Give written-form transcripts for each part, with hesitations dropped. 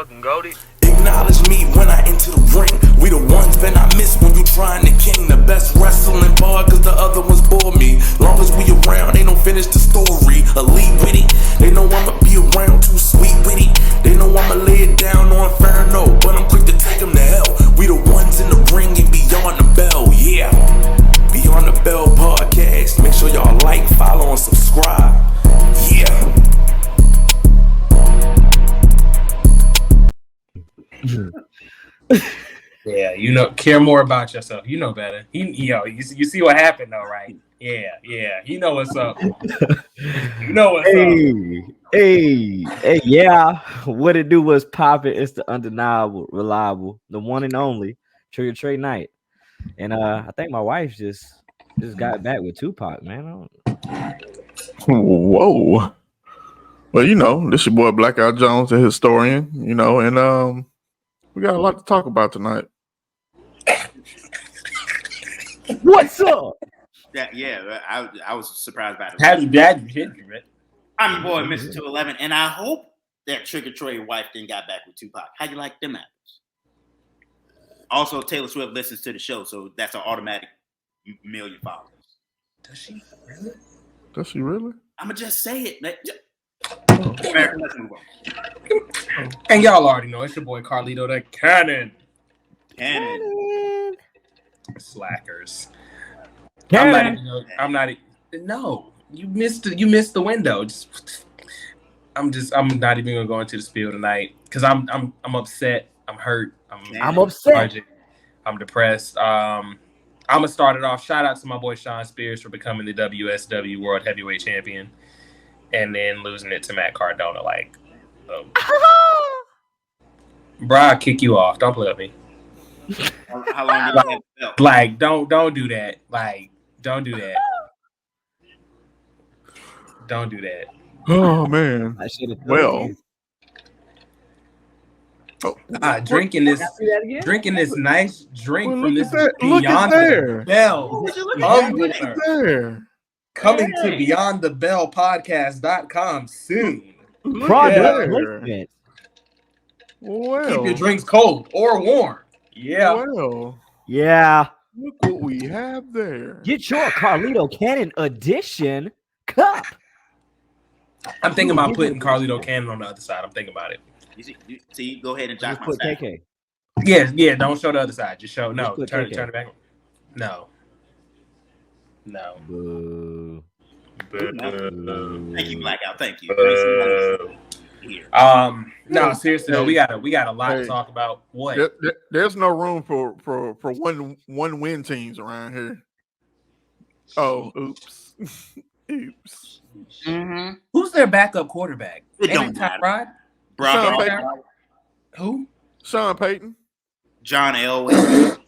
Acknowledge me when I enter the ring. We the ones that I miss when you trying to king. The best wrestling bar, cause the other ones bore me. Long as we around, they don't finish the story. Elite with it, they know I'ma be around, too sweet with it. They know I'ma lay it down on Inferno, but I'm quick to take them to hell. We the ones in the ring and beyond the bell, yeah. Beyond the Bell podcast. Make sure y'all like, follow, and subscribe. Yeah. Yeah, you know, care more about yourself. You know better. You see what happened though, right? Yeah. You know what's up. You know what's up. Hey, yeah. What it do was popping. It's the undeniable, reliable, the one and only Trigger Trade Night. And I think my wife just got back with Tupac, man. Whoa. Well, you know, this your boy Blackout Jones, the historian, you know, and we got a lot to talk about tonight. What's up? Yeah, I was surprised by it. How you hit me, man? I'm your boy, Mr. 211, and I hope that Trigger Trey wife then got back with Tupac. How you like them apples? Also, Taylor Swift listens to the show, so that's an automatic million followers. Does she really? Does she really? I'ma just say it. America, let's move on. And y'all already know it's your boy Carlito the Cannon. Cannon. Slackers. Cannon. I'm not. No, you missed the window. I'm not even gonna go into the spiel tonight because I'm upset. I'm hurt. I'm upset. Lethargic, I'm depressed. I'm gonna start it off. Shout out to my boy Sean Spears for becoming the WSW World Heavyweight Champion, and then losing it to Matt Cardona. Like, bro, I'll kick you off. Don't play with me. How long did you have the belt? Like, don't do that. Like, don't do that. Don't do that. Oh man. Well. Drinking this nice drink from this Beyond the Bell. Look at there. Coming to BeyondTheBellPodcast.com soon. Product placement. Well, Keep your drinks cold or warm. Yeah. Well, Yeah. look what we have there. Get your Carlito Cannon edition cup. I'm thinking about putting Carlito Cannon on the other side. I'm thinking about it. You see, go ahead and jot Just my put side. KK. Yeah. Don't show the other side. Just show. No. Just Turn put it back. No. Boo. Thank you, Blackout. Thank you. No, seriously though, we got a lot to talk about. What? There's no room for one win teams around here. Oh, oops. Oops. Mm-hmm. Who's their backup quarterback? It don't Ain't matter. Rod? Sean Brock, Payton. Who? Sean Payton. John Elway.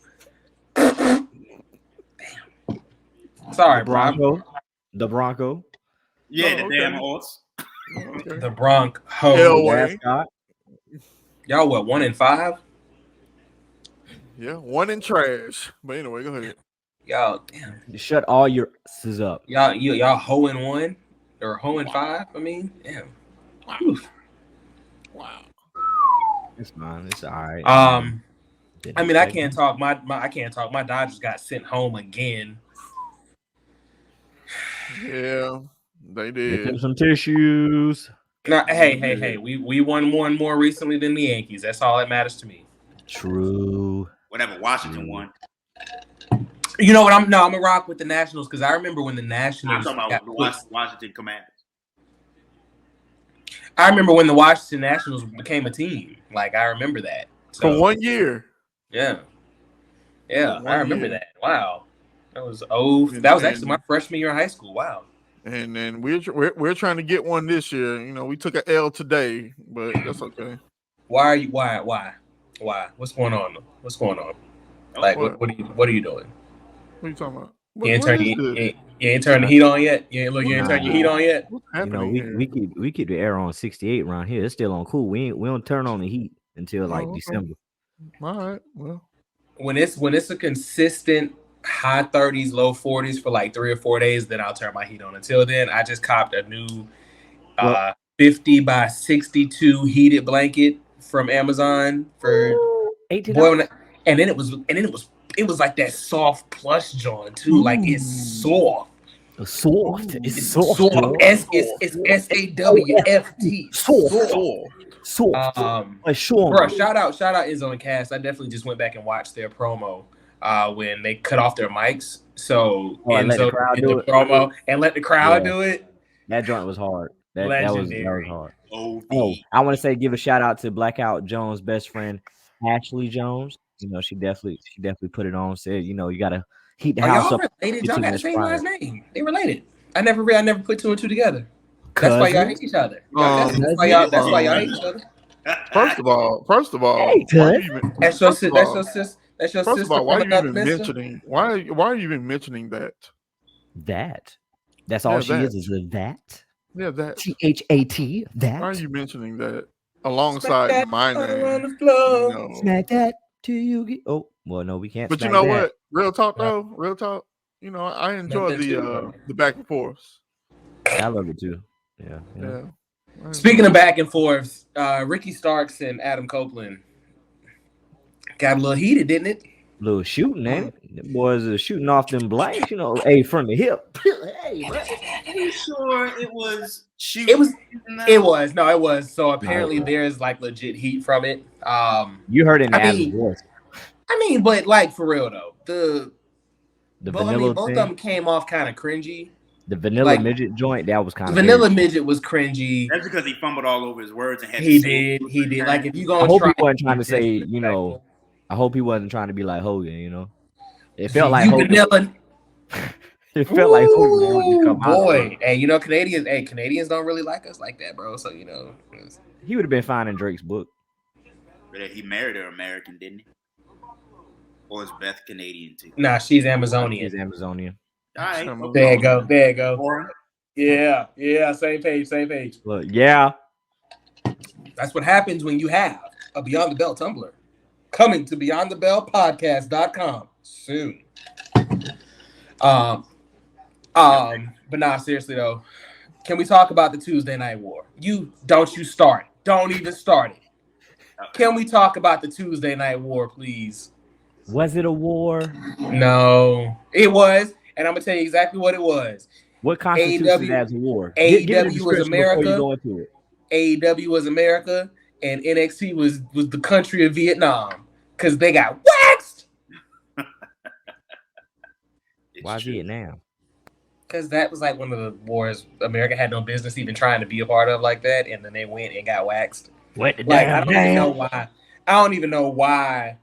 Sorry, The Bronco. Yeah, Oh, the okay. damn horse. Okay. The Bronco. Elway. Mascot. Y'all what? 1-5? Yeah, one in trash. But anyway, go ahead. Y'all, damn. Shut all your asses up. Y'all 0-1 or 0-5? I mean, damn. Wow. It's fine. It's all right. I mean, I can't talk. I can't talk. My Dodgers got sent home again. Yeah, they Get did. them some tissues. Now, hey. We won one more recently than the Yankees. That's all that matters to me. True. Whatever Washington won. You know what? I'm gonna rock with the Nationals because I remember when the Nationals. I'm talking about the Washington Commanders. I remember when the Washington Nationals became a team. Like I remember that. For 1 year. Yeah, For 1 I remember year. that. Wow, that was That was actually my freshman year in high school. Wow. And then we're trying to get one this year. You know, we took an L today, but that's okay. Why? What's going on? What's going on? Like, what are you doing? What are you talking about? You ain't turned the heat on yet? You ain't turned your heat on yet? What's You know, happening here? we keep the air on 68 around here. It's still on cool. We don't turn on the heat until like okay. December. All right. Well, When it's a consistent high 30s, low 40s for like 3 or 4 days, then I'll turn my heat on. Until then, I just copped a new 50 by 62 heated blanket from Amazon for $18. boy, and then it was like that soft plush joint too. Like it's soft. Soft. It's soft. Soft. Bro. It's SAWFT. Soft. Bro, shout out Izzo and Cass. I definitely just went back and watched their promo when they cut off their mics. So Enzo did the promo and let the crowd do it. That joint was hard. That was hard. Oh, I want to say give a shout out to Blackout Jones' best friend Ashley Jones. You know, she definitely put it on. Said, you know, you gotta heat the house up. Related? Y'all got the same last name. They related. I never put two and two together. That's why y'all hate each other. That's why y'all hate each other. First of all, hey, that's your sister. That's your first sister. of all, why are you even mentioning? Why are you even mentioning that? That's all she is a that. Yeah, that. THAT. That. Why are you mentioning that alongside my name? Smack that to you. Oh, well, no, we can't. But you know what? Real talk though. Real talk. You know, I enjoy the back and forth. I love it too. Yeah. Speaking of back and forth, Ricky Starks and Adam Copeland got a little heated, didn't it? Little shooting, eh? The boys are shooting off them blanks, you know, from the hip. Hey, bro. Are you sure it was shooting? It was. So apparently there's like legit heat from it. You heard it in Adam's voice. I mean, but like for real though, both of them came off kind of cringy. The vanilla midget joint, that was kind of vanilla midget was cringy. That's because he fumbled all over his words and had he did. Like if you gonna I hope he wasn't trying to say, you know, I hope he wasn't trying to be like Hogan, you know. It felt like Hogan. Vanilla. It felt like Hogan wanted to come out. Boy, hey, you know, Canadians don't really like us like that, bro. So you know, he would have been fine in Drake's book. He married an American, didn't he? Or is Beth Canadian too? Nah, she's Amazonian. She's Amazonian. All right. There you go. Yeah. Same page. Look, yeah. That's what happens when you have a Beyond the Bell Tumblr. Coming to BeyondTheBellPodcast.com soon. But nah, seriously though, can we talk about the Tuesday Night War? Don't even start it. Can we talk about the Tuesday Night War, please? Was it a war? No, it was. And I'm gonna tell you exactly what it was. What constitutes it as a war? AEW was America. AEW was America, and NXT was the country of Vietnam because they got waxed. Why Vietnam? Because that was like one of the wars America had no business even trying to be a part of like that, and then they went and got waxed. I don't even know why. I don't even know why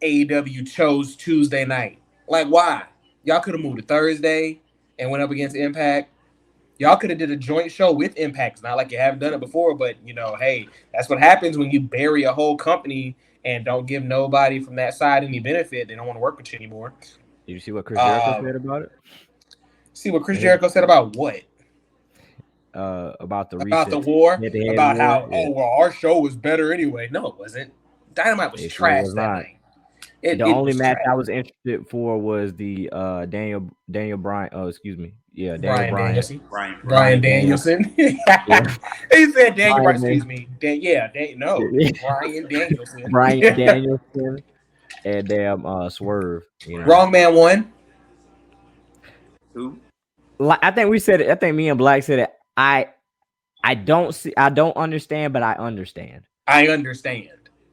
AEW chose Tuesday night. Like, why? Y'all could have moved to Thursday and went up against Impact. Y'all could have did a joint show with Impact. It's not like you haven't done it before, but, you know, hey, that's what happens when you bury a whole company and don't give nobody from that side any benefit. They don't want to work with you anymore. Did you see what Chris Jericho said about it? See what Chris Jericho said about what? About the war, about how our show was better anyway. No, it wasn't. Dynamite was trash that night. The only match I was interested for was the Daniel Bryan. Oh, excuse me. Yeah, Daniel Bryan. Bryan Danielson. He said Daniel Bryan. Excuse me. Bryan Danielson. Bryan Danielson and Swerve. You know. Wrong man won. Who? I think we said it. I think me and Black said it. I don't understand, but I understand. I understand,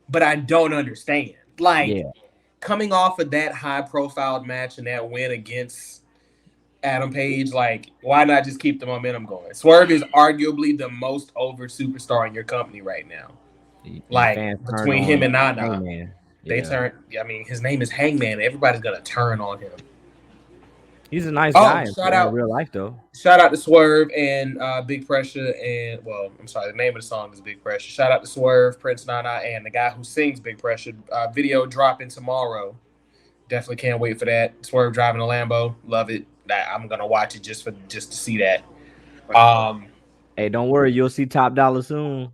but I don't understand. Like, coming off of that high-profile match and that win against Adam Page, like, why not just keep the momentum going? Swerve is arguably the most over superstar in your company right now. Like, between him and Nana, they turn. I mean, his name is Hangman. Everybody's gonna turn on him. He's a nice guy in real life, though. Shout out to Swerve and Big Pressure and, well, I'm sorry, the name of the song is Big Pressure. Shout out to Swerve, Prince Nana, and the guy who sings Big Pressure. Video dropping tomorrow. Definitely can't wait for that. Swerve driving a Lambo. Love it. I'm going to watch it just to see that. Hey, don't worry. You'll see Top Dollar soon.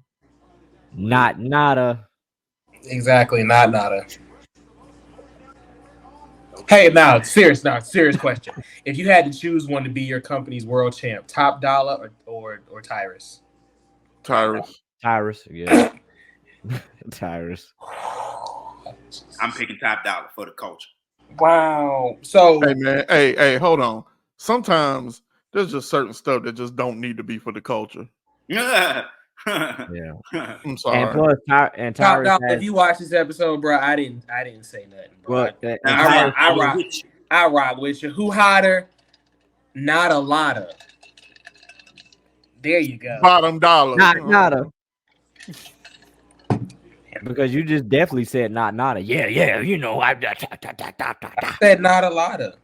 Not nada. Exactly. Not nada. Hey, now, serious question. If you had to choose one to be your company's world champ, Top Dollar or Tyrus? Tyrus, yeah. Tyrus. I'm picking Top Dollar for the culture. Wow. So Hey man, hey, hold on. Sometimes there's just certain stuff that just don't need to be for the culture. Yeah. Yeah. I'm sorry. And plus, Top Tyrus Dollar, has. if you watch this episode, bro, I didn't say nothing, bro. Well, Now, and Tyrus, Tyrus, I rock with you. Who hotter? Not a lot of. There you go. Bottom dollar. not a. Because you just definitely said not a. Yeah. You know, I said not a lot of.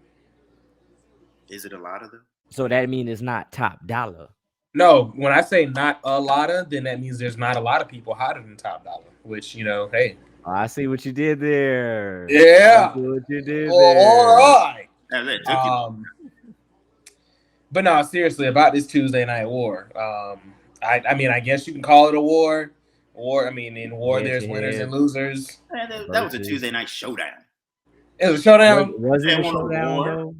is it a lot of them? So that means it's not Top Dollar. No, when I say not a lot of, then that means there's not a lot of people hotter than Top Dollar. Which, you know, hey. Oh, I see what you did there. Yeah. I see what you did there. All right. That's it. But no, seriously, about this Tuesday Night War. I mean, I guess you can call it a war. War. I mean, in war, there's winners and losers. That was a Tuesday night showdown. It was a showdown. Was it a It wasn't a showdown war. though?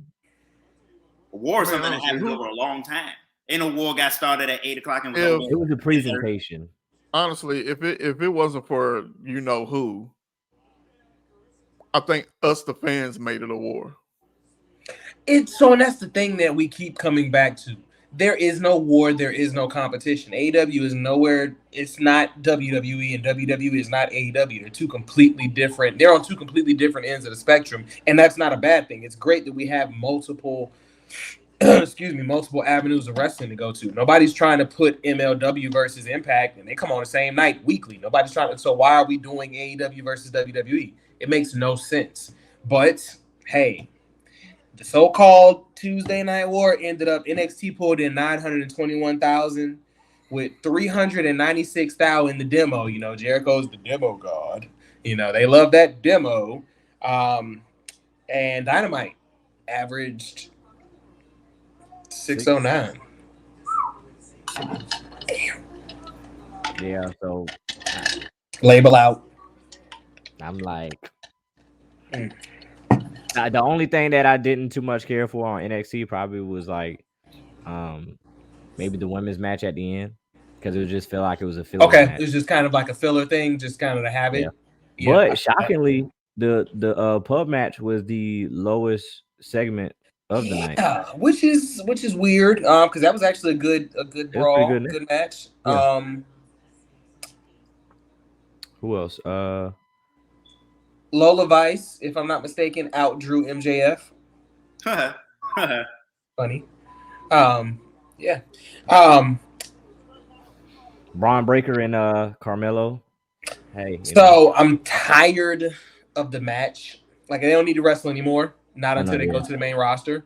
A war is Man, something that happens who- over a long time. Ain't no war got started at 8:00 and was Yeah. over. It was a presentation. Honestly, if it wasn't for you know who, I think us the fans made it a war. And that's the thing that we keep coming back to. There is no war. There is no competition. AEW is nowhere. It's not WWE, and WWE is not AEW. They're two completely different. They're on two completely different ends of the spectrum, and that's not a bad thing. It's great that we have multiple, multiple avenues of wrestling to go to. Nobody's trying to put MLW versus Impact, and they come on the same night weekly. Nobody's trying to. So why are we doing AEW versus WWE? It makes no sense. But hey. The so-called Tuesday Night War ended up NXT pulled in 921,000 with 396,000 in the demo. You know, Jericho's the demo god. You know, they love that demo. And Dynamite averaged 609. Yeah, so Label out. I'm like, the only thing that I didn't too much care for on NXT probably was like, maybe the women's match at the end because it just felt like it was a filler. Okay, match. it was just kind of like a filler thing, just kind of to have it. Yeah. Yeah, But shockingly, the pub match was the lowest segment of the night. which is weird. Because that was actually a good brawl, good match. Yeah. Who else? Lola Vice, if I'm not mistaken, outdrew MJF. Funny. Yeah. Braun Breaker and Carmelo. Hey. So I'm tired of the match. Like they don't need to wrestle anymore. Not until they go to the main roster.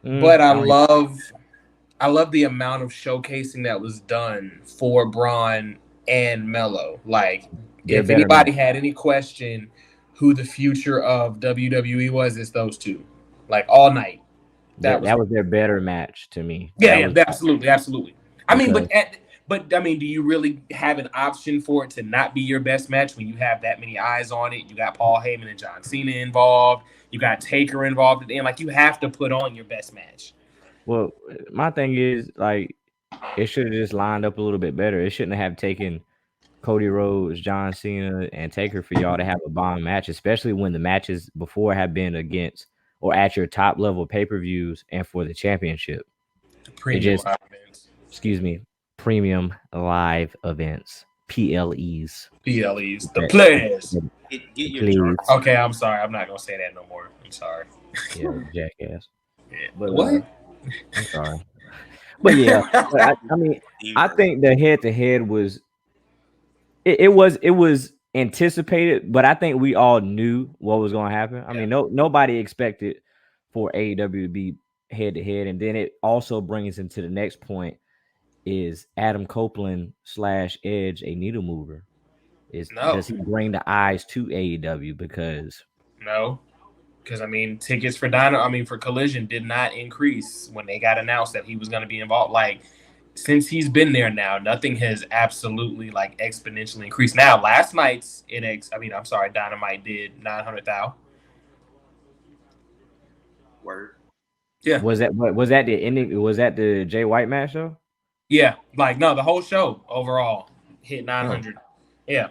But I love the amount of showcasing that was done for Braun and Melo. Like, if anybody had any question who the future of WWE was, it's those two. Like all night. That was their better match to me. Yeah, absolutely. I mean, but I mean, do you really have an option for it to not be your best match when you have that many eyes on it? You got Paul Heyman and John Cena involved. You got Taker involved at the end. Like, you have to put on your best match. Well, my thing is, like, it should have just lined up a little bit better. It shouldn't have taken Cody Rhodes, John Cena, and Taker for y'all to have a bomb match, especially when the matches before have been against or at your top level pay-per-views and for the championship. Premium live events. PLEs. The players. Okay, I'm sorry. I'm not gonna say that no more. I'm sorry. Yeah, jackass. Yeah. But, what? I'm sorry. But yeah, I mean, I think the head-to-head was it was anticipated, but I think we all knew what was going to happen. I mean, nobody expected for AEW to be head-to-head, and then it also brings into the next point: is Adam Copeland / Edge a needle mover? Does he bring the eyes to AEW? Because I mean, tickets for Collision did not increase when they got announced that he was going to be involved. Like, since he's been there now, nothing has absolutely like exponentially increased. Now, last night's Dynamite did 900,000. Word. Yeah. Was that the ending? Was that the Jay White match though? Yeah, like no, the whole show overall hit 900. Yeah.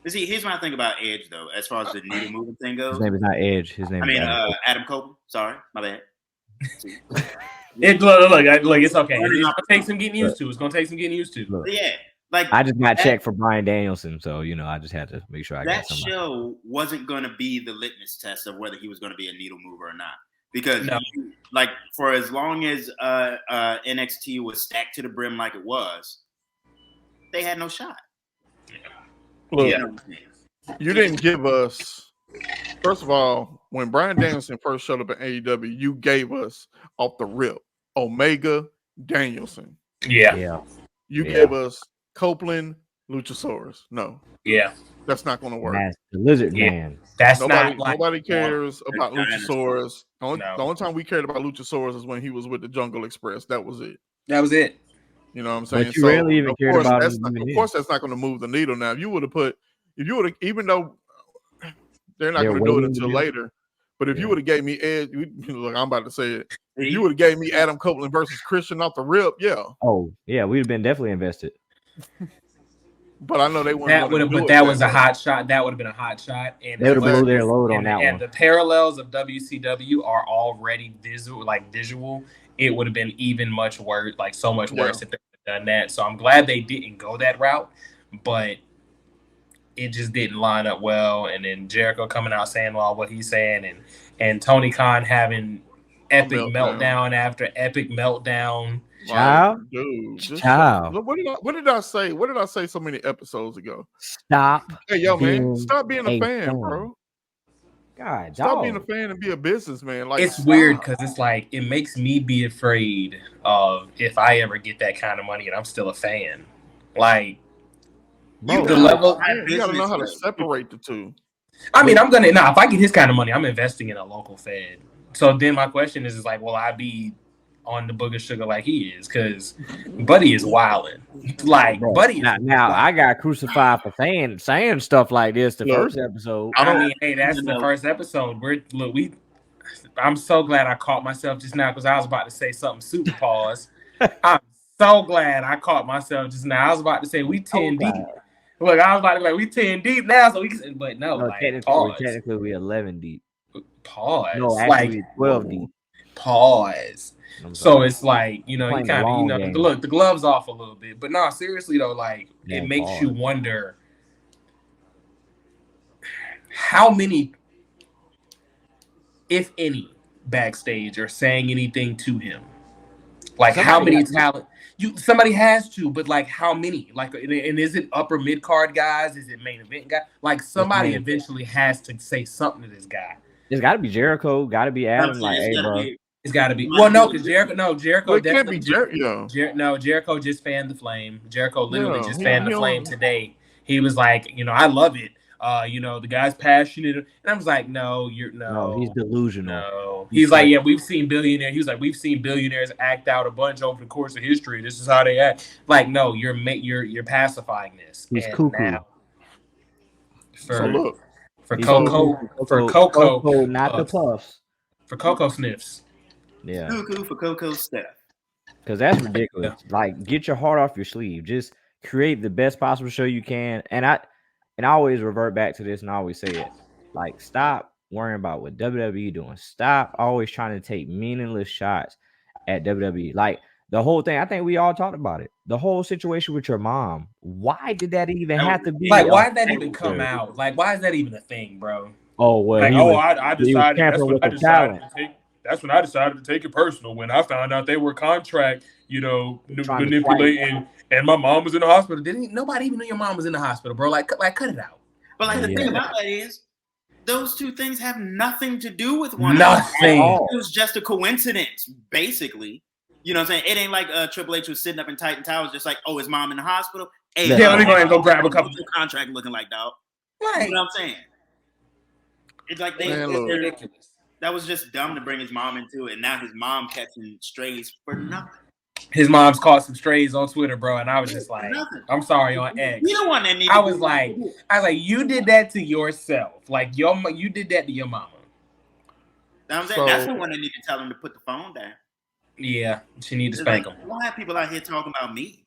See, here's my thing about Edge though, as far as the needle moving thing goes. His name is not Edge. His name is Adam Copeland. Sorry, my bad. Look, it's okay. It's gonna take some getting used to. It's gonna take some getting used to. Look, yeah, like I just got checked for Bryan Danielson, so I just had to make sure I got that somebody. show wasn't going to be the litmus test of whether he was going to be a needle mover or not, because like for as long as NXT was stacked to the brim like it was, they had no shot. Look, you didn't give us. First of all, when Bryan Danielson first showed up at AEW, you gave us off the rip Omega Danielson. Yeah. You gave us Copeland Luchasaurus. No. Yeah. That's not going to work. That's the Lizard Man. That's nobody cares about Luchasaurus. The only time we cared about Luchasaurus is when he was with the Jungle Express. That was it. You know what I'm saying? But you rarely even cared about him. Of course, that's not going to move the needle. Now, if you would have, even though they're not going to do it until later, but if you would have gave me Edge, look, I'm about to say it. If you would have gave me Adam Copeland versus Christian off the rip, yeah. Oh, yeah, we'd have been definitely invested. But I know they weren't. That was a hot shot. That would have been a hot shot, and they would have blew their load on that one. And the parallels of WCW are already visual. It would have been even much worse, like so much worse if they had done that. So I'm glad they didn't go that route, but it just didn't line up well. And then Jericho coming out saying what he's saying, and Tony Khan having epic meltdown after epic meltdown. Child, What did I say? What did I say so many episodes ago? Stop. Hey, yo, man, stop being a fan, bro. God, stop being a fan and be a businessman. Like, it's weird because it's like it makes me be afraid of if I ever get that kind of money and I'm still a fan. Like, you gotta know how to separate the two. I mean, if I get his kind of money, I'm investing in a local Fed. So then my question is like, will I be on the booger sugar like he is? Because Buddy is wilding. Like, bro, Buddy is now I got crucified for saying stuff like this first episode. I mean, hey, that's the first episode. I'm so glad I caught myself just now because I was about to say something super pause. I'm so glad I caught myself just now. I was about to say we 10 deep. Look, I was about to be like, we 10 deep now, so we can, but no, like, technically we 11 deep. Pause. No, actually like 12 deep. Pause. So it's like, you kind of, look, the gloves off a little bit. But no, seriously though, like it makes you wonder how many, if any, backstage are saying anything to him. Like how many talent somebody has to, but like how many? Like, and is it upper mid card guys? Is it main event guy? Like somebody eventually has to say something to this guy. It's got to be Jericho. Got to be Adam. Like, hey, bro. It's got to be. Well, no, because Jericho. It can't be Jericho. Jericho just fanned the flame. Jericho literally just fanned the flame today. He was like, I love it. The guy's passionate, and I was like, no, he's delusional. No, he's like, yeah, we've seen billionaires. He was like, we've seen billionaires act out a bunch over the course of history. This is how they act. Like, no, you're pacifying this. He's cuckoo. So look. For Coco, not the puffs. For Coco sniffs. Yeah. Cuckoo for Coco stuff. Because that's ridiculous. Like, get your heart off your sleeve. Just create the best possible show you can. And I always revert back to this and I always say it. Like, stop worrying about what WWE doing. Stop always trying to take meaningless shots at WWE. Like, the whole thing, I think we all talked about it. The whole situation with your mom. Why did that even have to be? Like, why did that even come out? Like, why is that even a thing, bro? Oh, well. Like, I decided that's when I decided to take it personal. When I found out they were contract, manipulating, and my mom was in the hospital. Nobody even knew your mom was in the hospital, bro. Like, cut it out. But like the thing about that is, those two things have nothing to do with one another. Nothing. It was just a coincidence, basically. You know what I'm saying? It ain't like Triple H was sitting up in Titan Towers, just like, oh, is mom in the hospital? Hey, let me go and go grab a couple contract looking like dog. Right. You know what I'm saying? It's like they're ridiculous. That was just dumb to bring his mom into it, and now his mom catching strays for nothing. His mom's caught some strays on Twitter, bro, and I was just like, I'm sorry, on X. You the one that needed. I was like, you did that to yourself. Like you did that to your mama. That's the one that needed to tell him to put the phone down. Yeah, she needs to spank him. Why have people out here talking about me?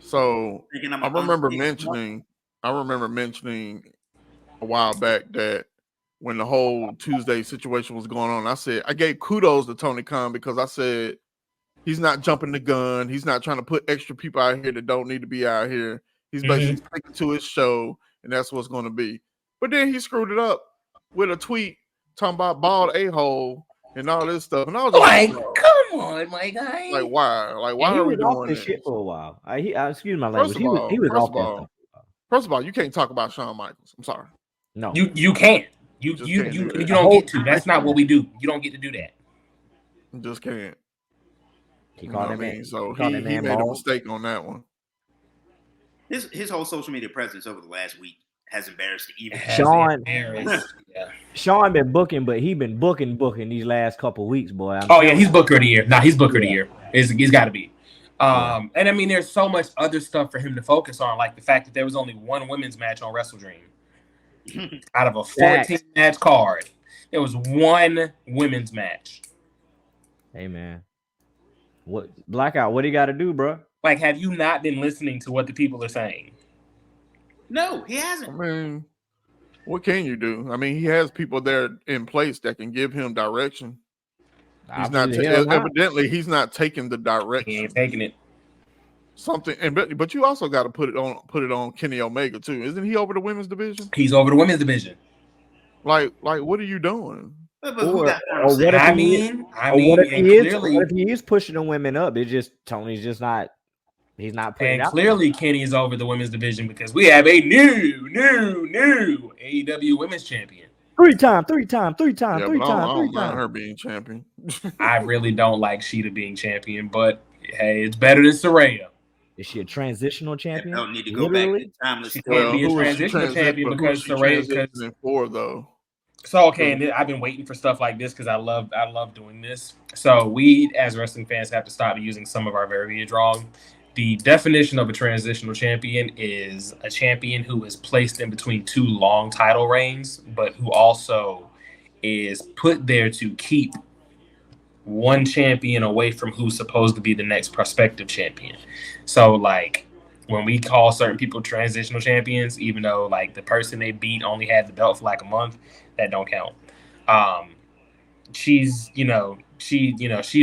So I remember mentioning a while back that when the whole Tuesday situation was going on, I gave kudos to Tony Khan because I said he's not jumping the gun. He's not trying to put extra people out here that don't need to be out here. He's basically sticking to his show, and that's what's going to be. But then he screwed it up with a tweet talking about bald a-hole and all this stuff. And I was just like, come on, my guy. Like, why? Like, why are we doing this shit for a while? Excuse my language. He was off that stuff. First of all, you can't talk about Shawn Michaels. I'm sorry. No, you can't. You don't get to. That's not what we do. You don't get to do that. You just can't. He called him man. So he made a mistake on that one. His whole social media presence over the last week has embarrassed even Sean been booking, but he been booking these last couple of weeks, boy. He's Booker of the Year. He's Booker of the Year. He's got to be. And I mean, there's so much other stuff for him to focus on, like the fact that there was only one women's match on WrestleDream out of a 14-match card. There was one women's match. Hey man, what Blackout? What do you got to do, bro? Like, have you not been listening to what the people are saying? No, he hasn't. I mean, what can you do? I mean, he has people there in place that can give him direction. He's not evidently he's not taking the direction. He ain't taking it. But you also got to put it on Kenny Omega too. Isn't he over the women's division? He's over the women's division. Like what are you doing? What if he is pushing the women up? It's just Tony's just not. He's not putting. And clearly, Kenny is over the women's division because we have a new AEW Women's Champion. Three times. I don't mind her being champion. I really don't like Sheeta being champion, but hey, it's better than Saraya. Is she a transitional champion? Don't need to go back to timeless. She can't be a transitional champion because Saraya. Though. So okay, and I've been waiting for stuff like this because I love doing this. So we as wrestling fans have to stop using some of our verbiage wrong. The definition of a transitional champion is a champion who is placed in between two long title reigns, but who also is put there to keep one champion away from who's supposed to be the next prospective champion. So, like, when we call certain people transitional champions, even though, like, the person they beat only had the belt for, like, a month, that don't count. She's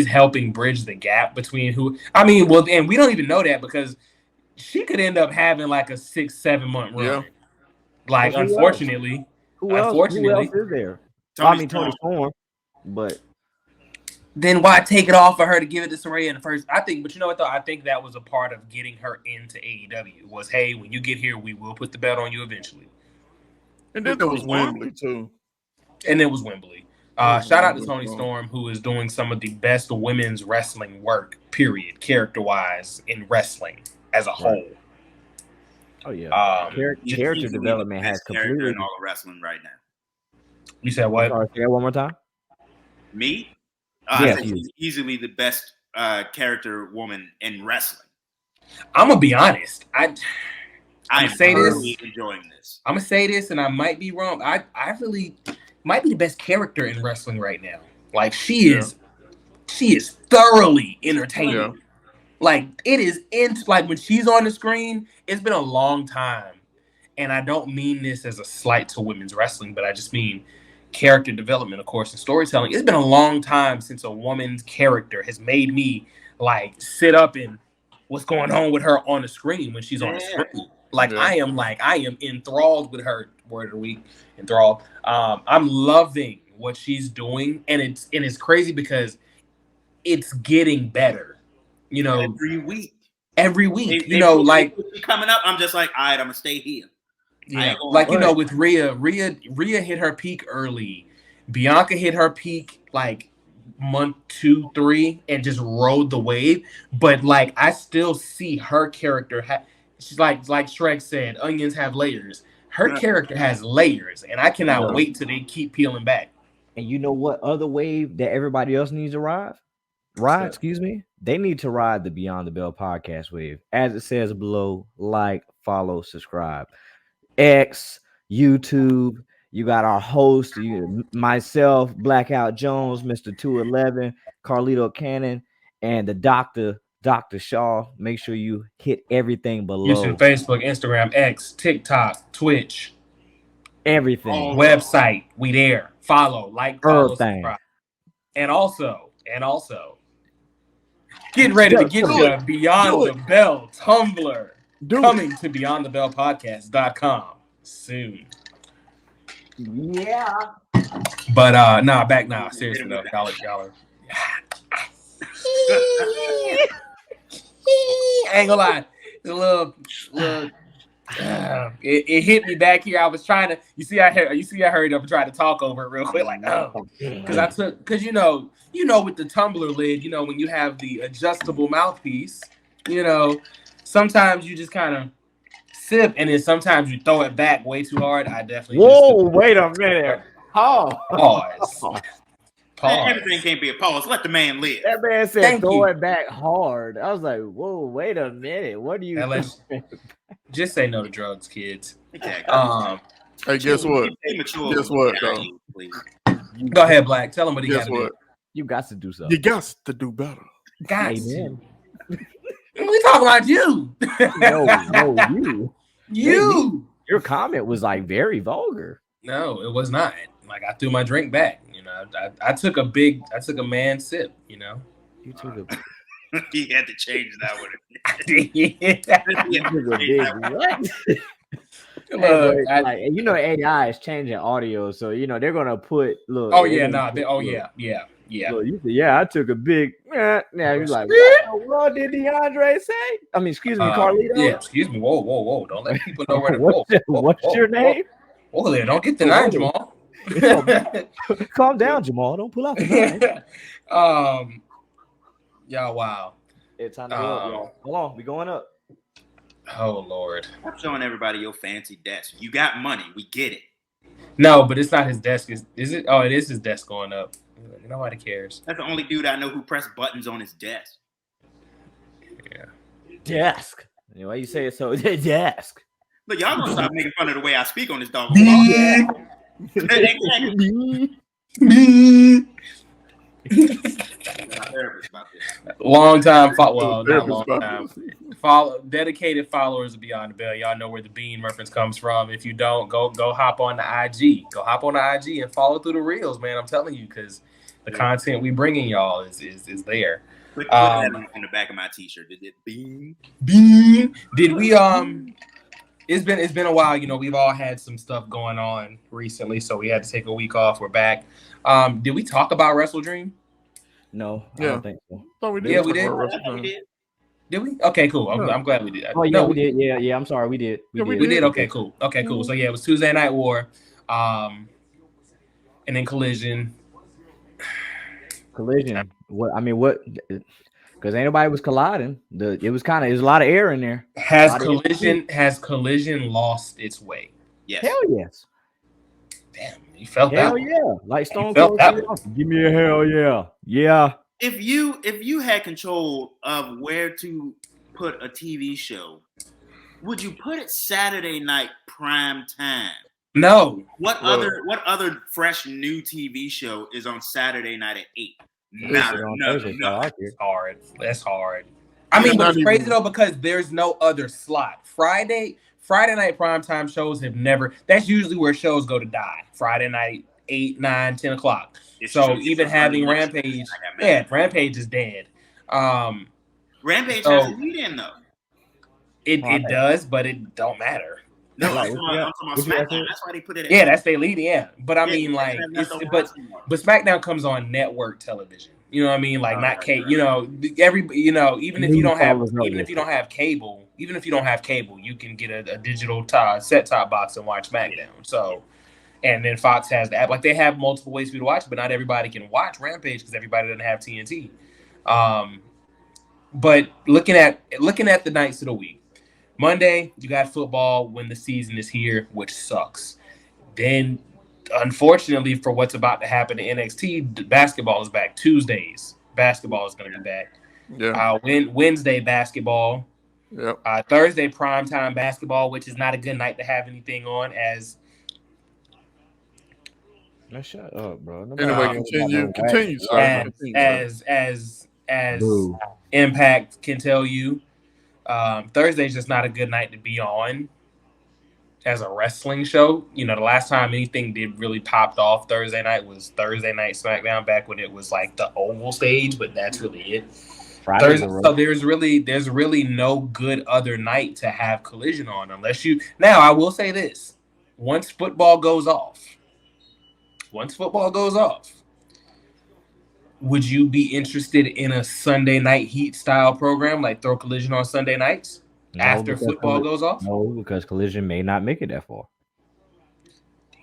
helping bridge the gap between and we don't even know that because she could end up having like a 6-7 month run. Yeah. Like, unfortunately. Who else is there? Tony Storm, but then why take it off for her to give it to Saraya in the first? I think, but you know what though? I think that was a part of getting her into AEW was, hey, when you get here, we will put the belt on you eventually. And then there was Wembley too. And it was Wembley. Shout out to Tony Storm, who is doing some of the best women's wrestling work, period, character-wise, in wrestling as a whole. Oh, yeah. Character development has completely... in all of wrestling right now. You said what? Sorry, say that one more time. Me? I think she's easily the best character woman in wrestling. I'm going to be honest. I'm really enjoying this. I'm going to say this, and I might be wrong. I really... might be the best character in wrestling right now. Like she is thoroughly entertaining. Yeah. Like it is like when she's on the screen, it's been a long time. And I don't mean this as a slight to women's wrestling, but I just mean character development, of course, and storytelling. It's been a long time since a woman's character has made me like sit up and what's going on with her on the screen when she's on the screen. I am enthralled with her. Word of the week, enthralled. I'm loving what she's doing, and it's crazy because it's getting better. You know, every week. Coming up, I'm just like, all right, I'm gonna stay here. Yeah, with Rhea hit her peak early. Bianca hit her peak like month 2, 3, and just rode the wave. But like, I still see her character. She's like Shrek said, onions have layers. Her character has layers, and I cannot wait till they keep peeling back. And you know what other wave that everybody else needs to ride? They need to ride the Beyond the Bell podcast wave. As it says below, like, follow, subscribe. X, YouTube, you got our host, myself, Blackout Jones, Mr. 211, Carlito Cannon, and the doctor, Dr. Shaw. Make sure you hit everything below. YouTube, Facebook, Instagram, X, TikTok, Twitch, everything. Website. We there. Follow, like, follow, subscribe. And also, get ready to get the Beyond the Bell Tumblr coming to BeyondTheBellPodcast.com soon. Yeah. But back now. Seriously though, y'all are. I ain't gonna lie, it's a little. It hit me back here. I was trying to. You see, I hurried up and tried to talk over it real quick, like because you know with the tumbler lid, when you have the adjustable mouthpiece, sometimes you just kind of sip, and then sometimes you throw it back way too hard. I definitely. Wait a minute. Pause. Everything can't be a pause. Let the man live. That man said throw it back hard. I was like, whoa, wait a minute. What do you just say no to drugs, kids? Exactly. Hey, guess what? Guess what, though? Go ahead, Black. Tell him what he got to do. You got to do something. You got to do better. Amen. We talking about you. No, you. Your comment was like very vulgar. No, it was not. Like I threw my drink back. I took a man sip. You took a. He had to change that one. AI is changing audio, so they're gonna put look. Oh yeah, yeah. Look, you said, I took a big. Now you're like, what did DeAndre say? I mean, excuse me, Carlito. Yeah, excuse me. Whoa! Don't let people know where to go. What's your name? Oh, there, don't get the nine, Jamal. Calm down, Jamal. Don't pull out the nine. Yeah, wow. It's time to go up, y'all. Hold on, we going up. Oh Lord. I'm showing everybody your fancy desk. You got money, we get it. No, but it's not his desk. Is it? Oh, it is his desk going up. Nobody cares. That's the only dude I know who pressed buttons on his desk. Yeah. Desk. Why you say it so? Desk. Look, y'all gonna stop making fun of the way I speak on this dog. Long time, dedicated followers of Beyond the Bell. Y'all know where the bean reference comes from. If you don't, go hop on the IG. Go hop on the IG and follow through the reels, man. I'm telling you, because the content we bringing y'all is there. Put that on the back of my t-shirt. Did it bean? Did we It's been a while. We've all had some stuff going on recently, so we had to take a week off. We're back. Did we talk about Wrestle Dream? No, I don't think so. Oh, we did. Yeah, we did. Did we? Okay, cool. I'm glad we did. Oh yeah, we did. Yeah. I'm sorry, we did. We did. Okay, cool. So yeah, it was Tuesday Night War, and then Collision. What? I mean, what? Because ain't nobody was colliding. It was a lot of air in there. Has Collision lost its way? Yes. Hell yes. Damn, you felt that? Hell yeah. Like Stone Cold. Give me a hell yeah. Yeah. If you had control of where to put a TV show, would you put it Saturday night prime time? No. What other fresh new TV show is on Saturday night at 8? No. It's hard. That's hard. I mean, but it's crazy though because there's no other slot. Friday night primetime shows have never. That's usually where shows go to die. Friday night, 8, 9, 10 o'clock. So even having Rampage, Rampage is dead. Rampage has a lead in though. It does, but it don't matter. No, I'm talking about SmackDown. That's why they put it. Yeah, that's their lead. Yeah, but I mean, like, but SmackDown comes on network television. You know what I mean? Like, not cable. Even if you don't have cable, you can get a digital set-top box and watch SmackDown. So, and then Fox has the app. Like, they have multiple ways for you to watch, but not everybody can watch Rampage because everybody doesn't have TNT. But looking at the nights of the week. Monday, you got football when the season is here, which sucks. Then, unfortunately, for what's about to happen to NXT, basketball is back. Tuesdays, basketball is going to be back. Yeah. Wednesday, basketball. Yep. Thursday, primetime basketball, which is not a good night to have anything on as... Now shut up, bro. Anyway, continue. Sir. As as Impact can tell you. Thursday's just not a good night to be on as a wrestling show. You know, the last time anything did really popped off Thursday night was Thursday Night SmackDown, back when it was like the oval stage, but that's really it. So there's really no good other night to have Collision on unless you. Now I will say this: once football goes off, would you be interested in a Sunday night Heat style program, like throw Collision on Sunday nights after football goes off? No, because Collision may not make it that far.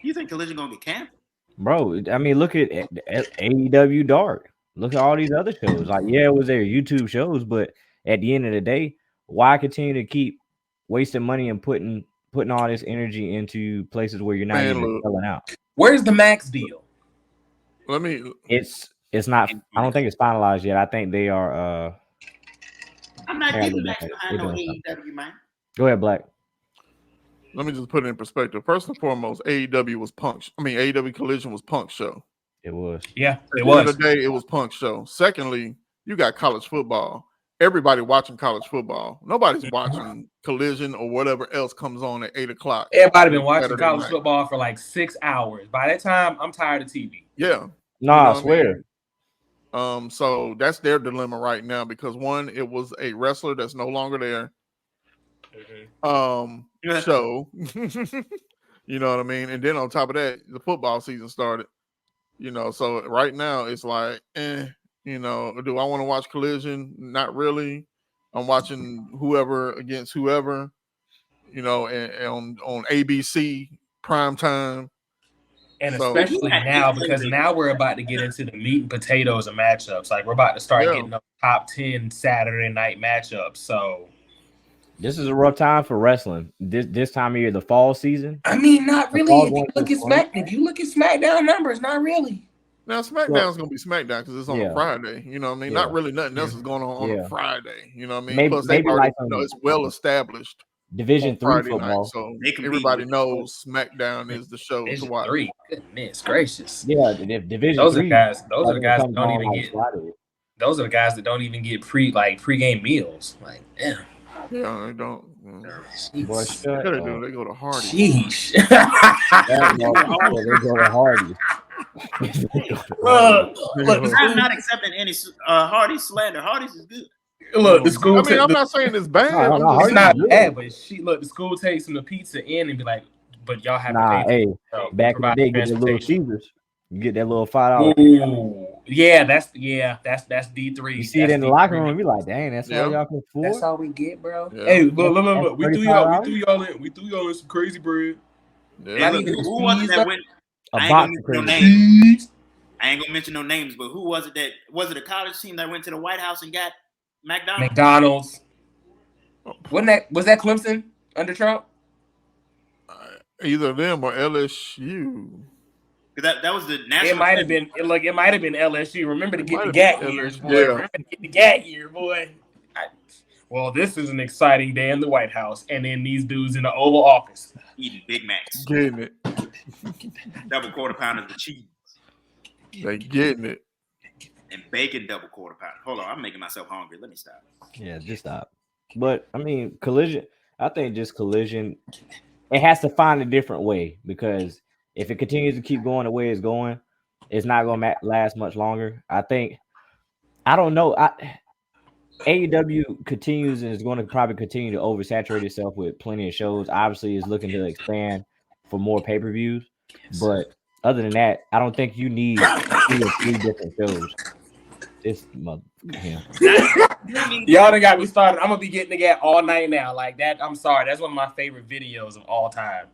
You think Collision gonna get canceled? Bro, I mean, look at AEW Dark. Look at all these other shows. Like, yeah, it was their YouTube shows, but at the end of the day, why continue to keep wasting money and putting all this energy into places where you're not even selling out? Where's the Max deal? It's not. I don't think it's finalized yet. I think they are. I'm not getting Max behind no AEW, man. Go ahead, Black. Let me just put it in perspective. First and foremost, AEW Collision was Punk's show. It was. Yeah, it was. At the end of the day, it was Punk's show. Secondly, you got college football. Everybody watching college football. Nobody's watching Collision or whatever else comes on at 8:00. Everybody been watching college football for like 6 hours. By that time, I'm tired of TV. Yeah. I swear. So that's their dilemma right now because one, it was a wrestler that's no longer there. Show. You know what I mean? And then on top of that, the football season started. You know, so right now it's like, you know, do I want to watch Collision? Not really. I'm watching whoever against whoever, you know, and on ABC prime time. And especially now, because now we're about to get into the meat and potatoes of matchups. Like we're about to start getting the top 10 Saturday night matchups. So this is a rough time for wrestling. This time of year, the fall season. I mean, not really. If you look at SmackDown numbers, not really. Now SmackDown's gonna be SmackDown because it's on a Friday. You know what I mean? Not really nothing else is going on a Friday. You know what I mean? Plus, maybe already, it's well established. Division 3 football, night, so everybody knows SmackDown is the show to watch. 3. Goodness gracious! Yeah, Division. Those 3, are guys. Those are the guys that don't even get. Those are the guys that don't even get pre-game meals. Like, damn. Yeah, they don't. Boy, they go to Hardy. Sheesh. They go to Hardy. Look, I'm not accepting any Hardy slander. Hardy's is good. Look, the school. I mean, I'm not saying it's bad. It's not bad, but the school takes them the pizza in and be like, "But y'all have to pay." Back in the day, get the little Caesars. You get that little $5. Yeah, that's D3. You see it in the locker room, be like, "Dang, that's all y'all can afford." That's all we get, bro. Yeah. Hey, look, we threw y'all in some crazy bread. Yeah. Who was it that went? I ain't gonna mention no names, but who was it that was it a college team that went to the White House and got McDonald's? Was that Clemson under Trump? Either them or LSU. That was the national. It might have been. It might have been LSU. Remember to get the GAT years, boy. Yeah. Remember to get the GAT year, boy. Well, this is an exciting day in the White House, and then these dudes in the Oval Office eating Big Macs, getting it, double quarter pounders of cheese. They getting it, and bacon double quarter pounder. Hold on, I'm making myself hungry. Let me stop. Yeah, just stop. But I mean, Collision. I think just Collision. It has to find a different way because if it continues to keep going the way it's going, it's not going to last much longer. I don't know. AEW continues and is going to probably continue to oversaturate itself with plenty of shows. Obviously, it's looking to expand for more pay-per-views. But other than that, I don't think you need 2 or 3 different shows. This mother. Y'all done got me started. I'm gonna be getting the GAT all night now. Like that. I'm sorry. That's one of my favorite videos of all time.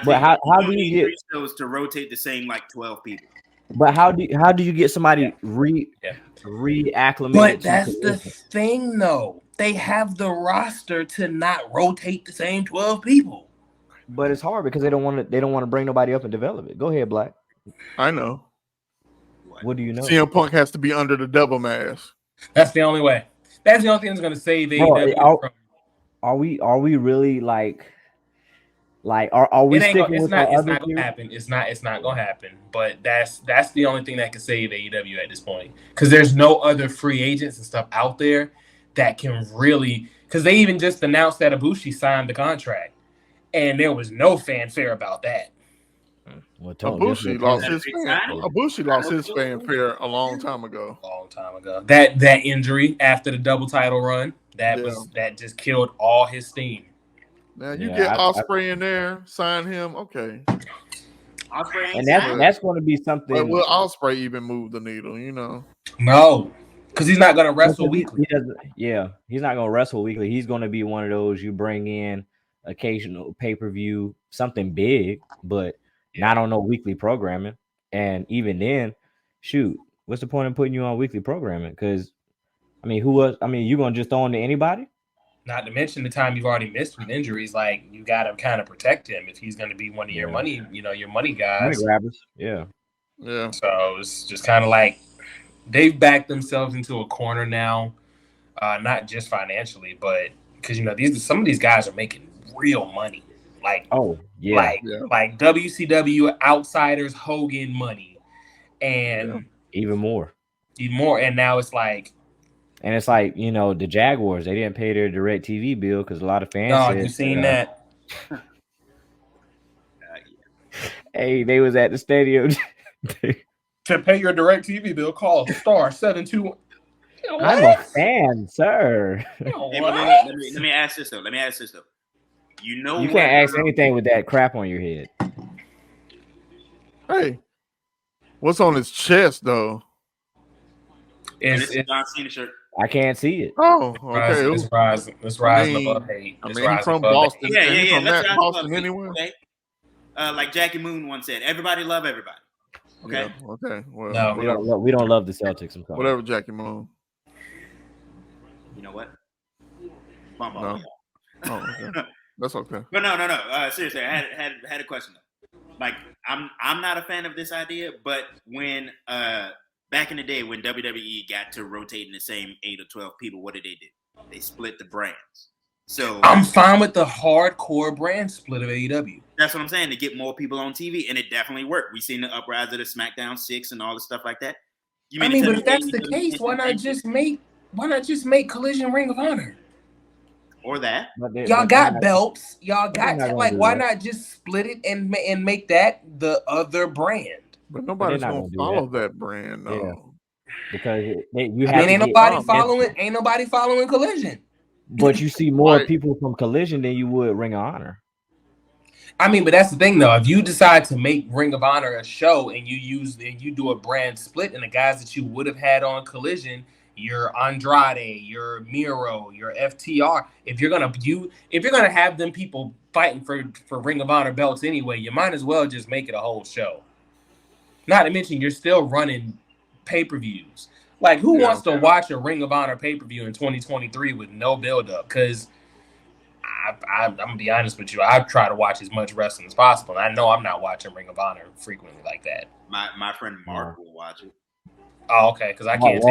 But how do you get shows to rotate the same like 12 people? But how do you get somebody reacclimated? But that's the thing, though. They have the roster to not rotate the same 12 people. But it's hard because they don't want to bring nobody up and develop it. Go ahead, Black. I know. What do you know? CM Punk has to be under the devil mask. That's the only way. That's the only thing that's going to save AEW. Are we really like? Like, are we sticking it's with not, the it's other not gonna theory? happen. It's not gonna happen. But that's the only thing that can save AEW at this point. Because there's no other free agents and stuff out there that can really. Because they even just announced that Ibushi signed the contract, and there was no fanfare about that. Well, Ibushi lost his fanfare a long time ago. That injury after the double title run that just killed all his steam. Now you get Ospreay in there, sign him, okay. Ospreay and that's going to be something. But will Ospreay even move the needle? No, because he's not going to wrestle weekly. He's not going to wrestle weekly. He's going to be one of those you bring in occasional pay-per-view, something big, but not on no weekly programming. And even then, shoot, what's the point of putting you on weekly programming? Because you going to just throw him to anybody? Not to mention the time you've already missed with injuries. Like, you got to kind of protect him if he's going to be one of your money, your money guys. Money grabbers. Yeah. So it's just kind of like they've backed themselves into a corner now, not just financially, but because some of these guys are making real money. Like, like WCW outsiders, Hogan money, and even more. And now it's like. And it's like, the Jaguars, they didn't pay their direct TV bill because a lot of fans said. You seen that? Hey, they was at the stadium. To pay your direct TV bill, call *721. I'm a fan, sir. Let me ask this though. You can't ask anything with that crap on your head. Hey, what's on his chest though? It's John Cena shirt. I can't see it. Oh, okay. Let's rise above hate. He's from Boston. Yeah. Let's Boston anyway. Okay. Like Jackie Moon once said, everybody love everybody. Okay. Yeah, okay. Well, no, we don't love the Celtics. Whatever, Jackie Moon. You know what? Bump no. Oh, okay. That's okay. But no. Seriously, I had a question though. Like, I'm not a fan of this idea, but when back in the day when WWE got to rotating the same 8 or 12 people, what did they do? They split the brands. So I'm fine with the hardcore brand split of AEW. That's what I'm saying, to get more people on TV, and it definitely worked. We've seen the uprise of the SmackDown 6 and all the stuff like that. But if that's the case, why not just make Collision Ring of Honor? Or that. Y'all got belts. Y'all got why not just split it and make that the other brand? But nobody's gonna follow that brand, though. Yeah. Because ain't nobody following Collision. But you see more people from Collision than you would Ring of Honor. But that's the thing, though. If you decide to make Ring of Honor a show and you do a brand split, and the guys that you would have had on Collision, your Andrade, your Miro, your FTR, if you're gonna have them people fighting for Ring of Honor belts anyway, you might as well just make it a whole show. Not to mention, you're still running pay-per-views. Like, who wants to watch a Ring of Honor pay-per-view in 2023 with no build-up? Because I'm going to be honest with you, I try to watch as much wrestling as possible. And I know I'm not watching Ring of Honor frequently like that. My friend Mark will watch it. Oh, okay. Because I can't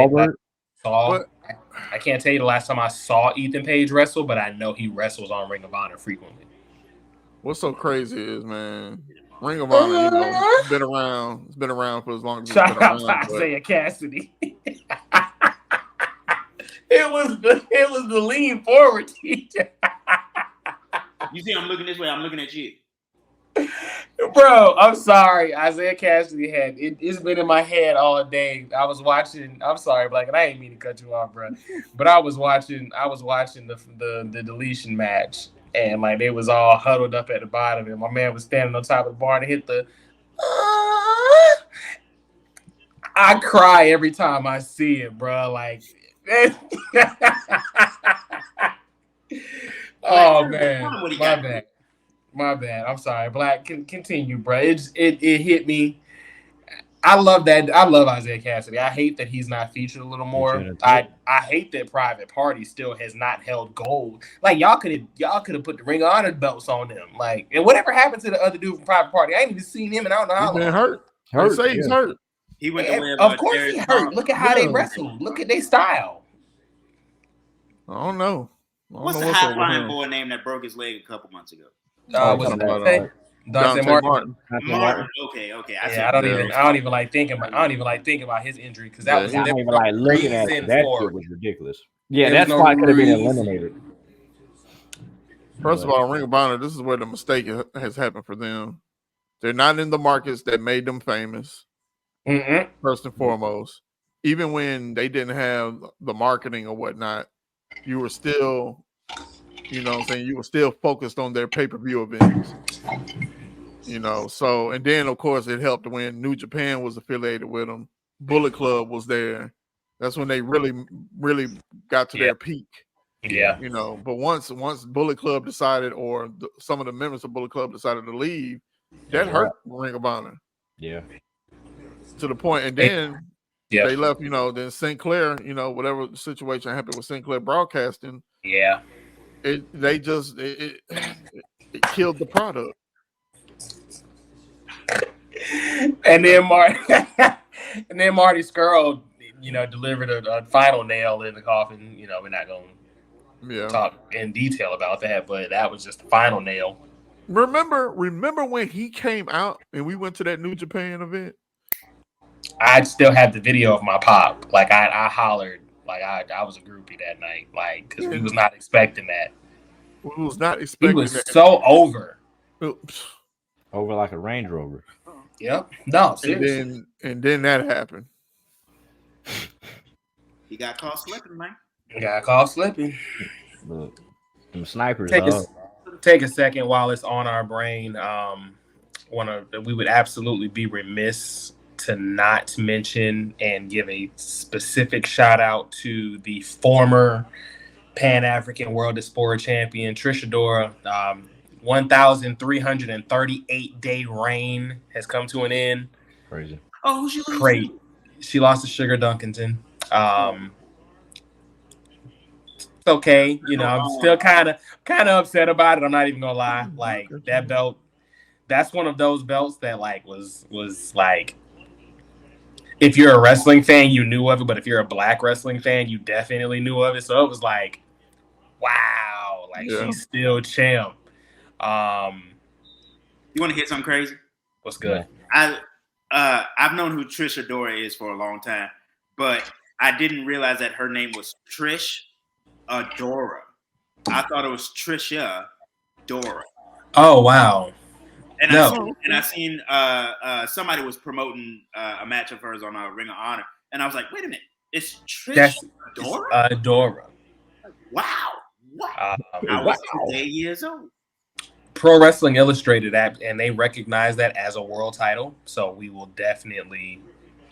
tell you the last time I saw Ethan Page wrestle, but I know he wrestles on Ring of Honor frequently. What's so crazy is, man, Ring of Honor, it's been around. It's been around for as long as it's been around. Shout out to Isaiah Cassidy. It was the lean forward teacher. You see, I'm looking this way. I'm looking at you. Bro, I'm sorry. Isaiah Cassidy it's been in my head all day. I was watching. I'm sorry, Black, and I ain't mean to cut you off, bro. But I was watching the deletion match, and like they was all huddled up at the bottom, and my man was standing on top of the bar and hit the. I cry every time I see it, bro. Like. Oh man, my bad. I'm sorry, Black. Continue, bro. It hit me. I love that. I love Isaiah Cassidy. I hate that he's not featured a little more. I hate that Private Party still has not held gold. Like y'all could have put the Ring of Honor belts on them. Like, and whatever happened to the other dude from Private Party? I ain't even seen him, and I don't know how long. He's been hurt. They say he's hurt. He went the way of course he hurt. Look at how they wrestle. Look at their style. I don't know. What's the high flying boy name that broke his leg a couple months ago? Was it Dante Martin? Martin. Okay. I don't even like thinking about his injury because that was not even like looking at it. That shit was ridiculous. Yeah, that's why it could have been eliminated. First of all, Ring of Honor, this is where the mistake has happened for them. They're not in the markets that made them famous. First and foremost, even when they didn't have the marketing or whatnot, you were still, you know what I'm saying, you were still focused on their pay-per-view events. You know, so, and then of course it helped when New Japan was affiliated with them. Bullet Club was there. That's when they really got to their peak. Yeah. You know, but once Bullet Club decided, or some of the members of Bullet Club decided to leave, that hurt Ring of Honor. Yeah. To the point, and then they left, you know, then Sinclair, you know, whatever situation happened with Sinclair Broadcasting. Yeah. It killed the product. And then Marty Scurll, you know, delivered a final nail in the coffin. You know, we're not going to talk in detail about that, but that was just the final nail. Remember when he came out and we went to that New Japan event? I still have the video of my pop. Like I hollered, like I was a groupie that night, like because we was not expecting that. We was not expecting. He was so over. Over like a Range Rover. Yep. No, seriously. And then that happened. He got caught slipping, man. Look, them snipers. Take a second while it's on our brain. We would absolutely be remiss to not mention and give a specific shout out to the former Pan-African World of Sport champion Trish Adora. 1,338-day reign has come to an end. Crazy. Oh, she lost. Great. She lost to Sugar Dunkerton. It's okay. You know, I'm still kind of upset about it. I'm not even gonna lie. Like that belt, that's one of those belts that like was like, if you're a wrestling fan, you knew of it, but if you're a black wrestling fan, you definitely knew of it. So it was like, wow, like she's still champ. You want to hear something crazy? What's good? I've known who Trish Adora is for a long time, but I didn't realize that her name was Trish Adora. I thought it was Trisha Dora. Oh wow! And I seen somebody was promoting a match of hers on Ring of Honor, and I was like, wait a minute, it's Trish Adora? Adora. Wow! I was 8 years old. Pro Wrestling Illustrated app, and they recognize that as a world title. So we will definitely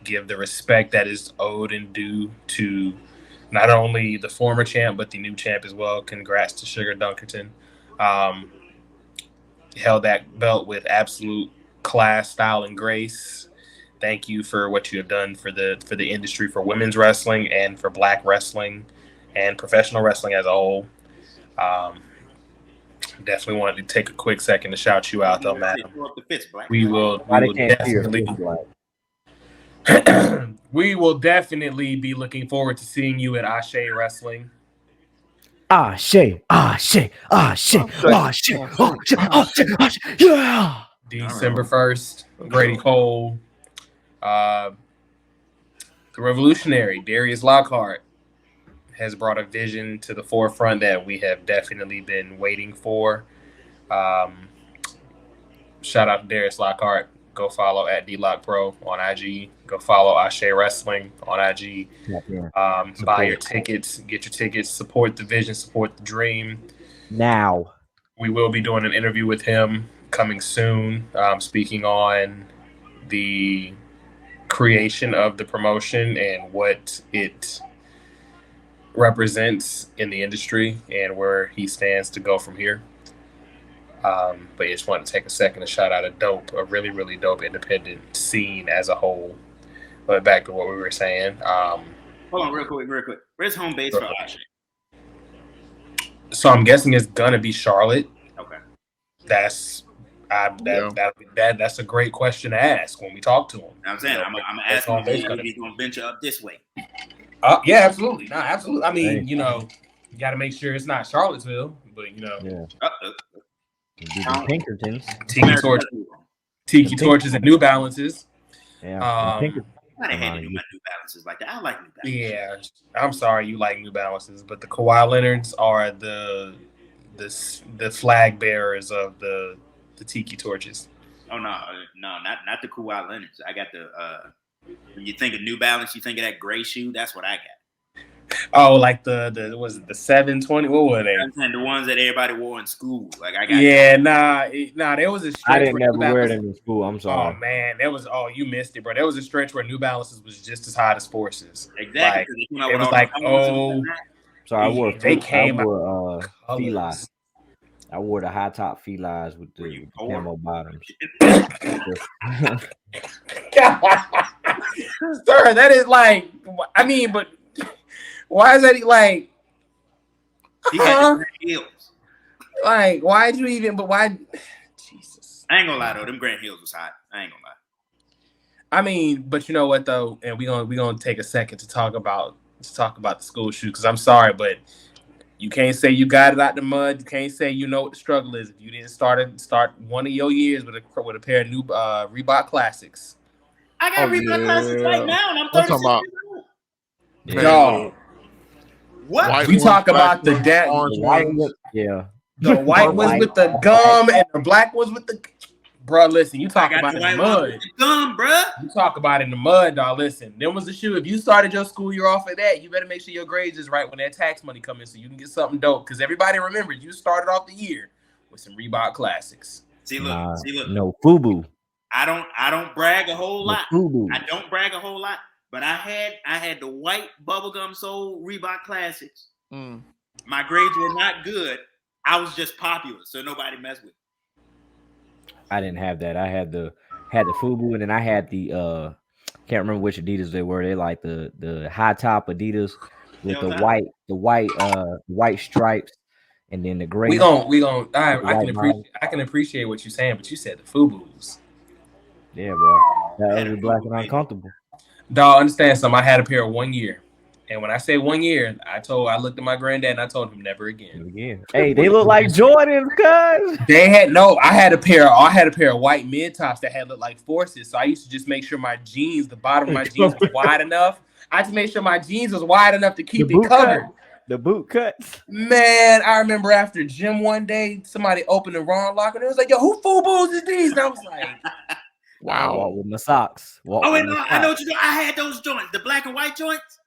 give the respect that is owed and due to not only the former champ, but the new champ as well. Congrats to Sugar Dunkerton. Held that belt with absolute class, style, and grace. Thank you for what you have done for the industry, for women's wrestling and for black wrestling and professional wrestling as a whole. Definitely wanted to take a quick second to shout you out, though, madam. We will definitely be looking forward to seeing you at Ashe Wrestling. Ashe. Yeah. December 1st, Grady Cole. The Revolutionary, Darius Lockhart, has brought a vision to the forefront that we have definitely been waiting for. Shout out to Darius Lockhart. Go follow at DLockPro on IG. Go follow Ashe Wrestling on IG. Buy your tickets, get your tickets, support the vision, support the dream. Now. We will be doing an interview with him coming soon, speaking on the creation of the promotion and what it represents in the industry and where he stands to go from here. But I just want to take a second to shout out a really, really dope independent scene as a whole. But back to what we were saying. Hold on, real quick. Where's home base for Ashe? So I'm guessing it's gonna be Charlotte. Okay. That's a great question to ask when we talk to him. I'm saying I'm asking if he's gonna venture up this way. Yeah, absolutely. No, absolutely. I mean, you know, you got to make sure it's not Charlottesville, but you know. Yeah. Pinkertons. Tiki torches and New Balances. Yeah. I had to do my New Balances like that. I like New Balances. Yeah, I'm sorry you like New Balances, but the Kawhi Leonards are the flag bearers of the Tiki torches. Oh no, not the Kawhi Leonards. I got the when you think of New Balance, you think of that gray shoe. That's what I got. Oh, like the was it the 720? What were they? The ones that everybody wore in school. Like I got. Yeah, nah. There was a stretch. I didn't never wear them in school. I'm sorry. Oh man, you missed it, bro. There was a stretch where New Balances was just as hot as Forces. Exactly. Like, it was like, sorry, I wore. They came out. Felines. I wore the high top felines with the camo bottoms. Sir, that is like, I mean, but why is that like? He had the heels. Like, why'd you even? But why? Jesus. I ain't gonna lie though, them Grant Hills was hot. I ain't gonna lie. I mean, but you know what though, and we gonna take a second to talk about the school shoe because I'm sorry, but you can't say you got it out the mud. You can't say you know what the struggle is if you didn't start one of your years with a pair of new Reebok Classics. I got Reebok Classics right now, and I'm 36 years old. Dog. What? We talk about the the white ones with the gum and the black ones with the. Bro, listen, you talk about it in the mud. Gum, bro. You talk about it in the mud, dog. Listen, there was the shoe. If you started your school year off of that, you better make sure your grades is right when that tax money comes in so you can get something dope. Because everybody remembers you started off the year with some Reebok Classics. See, look. No FUBU. I don't brag a whole lot. FUBU. I don't brag a whole lot, but I had the white bubblegum sole Reebok Classics. My grades were not good. I was just popular, so nobody messed with me. I didn't have that. I had the FUBU, and then I had the can't remember which Adidas they were. They like the high top Adidas with the white stripes, and then the gray. I can appreciate what you're saying, but you said the FUBUs. Yeah, bro. That was black and uncomfortable. Dog, understand something. I had a pair of 1 year. And when I say 1 year, I looked at my granddad and I told him never again. Hey, they look like Jordans, cuz. I had a pair of white mid tops that had looked like Forces. So I used to just make sure my jeans, the bottom of my jeans was wide enough. I just made sure my jeans was wide enough to keep it covered. The boot cuts. Man, I remember after gym one day, somebody opened the wrong locker and it was like, yo, who FUBUs is these? And I was like, wow. I walk with my socks. I know what you do. I had those joints, the black and white joints.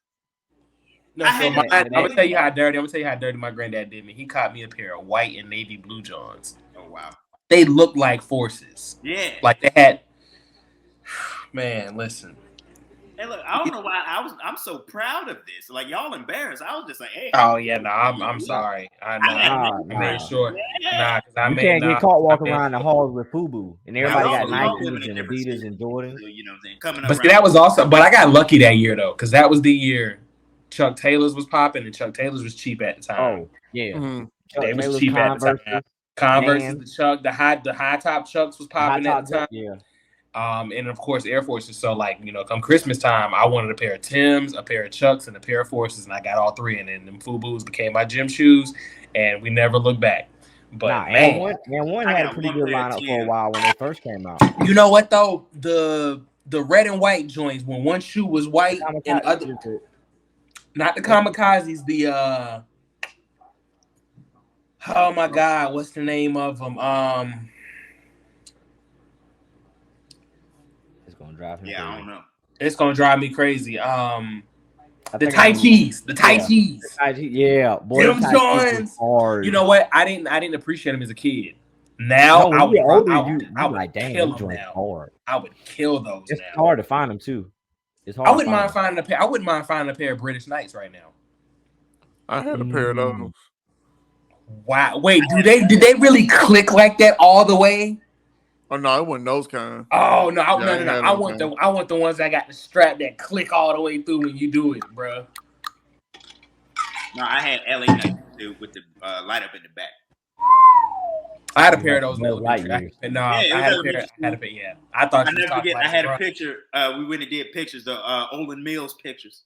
No, I'm gonna tell you how dirty my granddad did me. He caught me a pair of white and navy blue Johns. Oh wow. They looked like Forces. Yeah. Like they had. Man, listen. Hey, look, I don't know why I'm so proud of this. Like y'all embarrassed. I was just like, hey. Oh yeah, no, I'm sorry. I made sure. Because you can't get caught walking around the halls with FUBU, and everybody got Nikes and Adidas and Jordans. You know what I'm saying? Coming but see, that was awesome. But I got lucky that year though, because that was the year Chuck Taylor's was popping, and Chuck Taylor's was cheap at the time. Oh yeah, they was cheap at the time. Converse, the high top Chucks was popping at the time. Yeah. And of course Air Forces. So like, come Christmas time, I wanted a pair of Timbs, a pair of Chucks, and a pair of Forces, and I got all three. And then them FUBUs became my gym shoes, and we never looked back. But man, one had a pretty good lineup for a while when they first came out. You know what though? The red and white joints, when one shoe was white and other, not the kamikazes, the oh my god, what's the name of them? I don't know. It's gonna drive me crazy. The Tai Chis. Yeah, boy, them joints. You know what? I didn't appreciate them as a kid. Now I would kill them now. Hard. I would kill those. It's now. hard to find them too. It's hard. I wouldn't mind finding a pair. I wouldn't mind finding a pair of British Knights right now. I had a pair of those. Wow. Wait, did they really click like that all the way? Oh no, it wasn't those kind. Oh no, no. I want the ones that got the strap that click all the way through when you do it, bro. No, I had LA Knights too with the light up in the back. I had a pair of those. I had a pair. Yeah, I thought. I never forget. I had a picture. We went and did pictures, the Olin Mills pictures,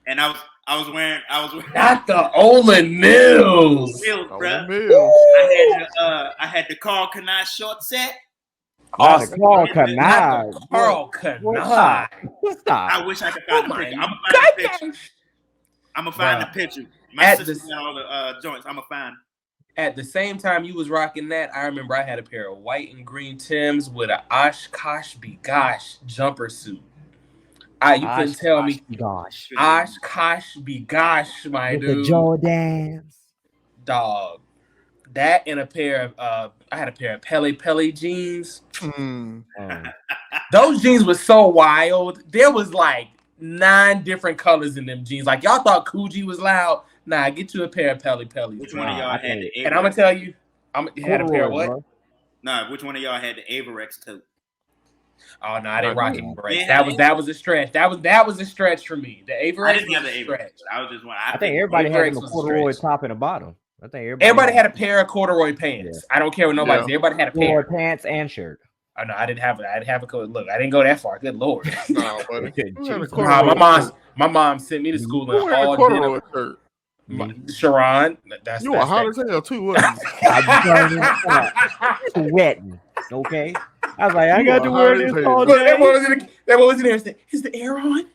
and I I was wearing. Not the Olin Mills. Bro. I had the Carl Kanai short set. Awesome. Carl Kanai. Carl Kanai. Stop. I wish I could find the picture. I'm gonna find the picture. My sister got all the joints. I'm gonna find. At the same time you was rocking that, I remember I had a pair of white and green Timbs with an Oshkosh Bigosh jumper suit. You couldn't tell me. Gosh. Oshkosh Bigosh, my with dude. The Jordans. Dog. That and a pair of I had a pair of Pele jeans. Those jeans were so wild. There was like 9 different colors in them jeans. Like y'all thought Coogee was loud. Nah, get you a pair of Pele. Which one of y'all had the Averex? And I'm gonna tell you, had a pair of what? Bro. Nah, which one of y'all had the Averex coat? Oh no, I didn't rock Averex. That was a stretch. That was a stretch for me. The Averex. I didn't have the Averex. I was just one. I think everybody had a corduroy top and a bottom. I think everybody had a pair of corduroy pants. Yeah. I don't care what nobody said. Everybody had a pair. Corduroy pants and shirt. Oh no, I didn't have it. I didn't have a coat. Look, I didn't go that far. Good lord. No, buddy. My mom sent me to school in all corduroy shirt. Sharon, that's you were hot as hell too, wasn't you? Sweating, okay. I was like, I got to wear this all day. That boy was in there. Is the air on?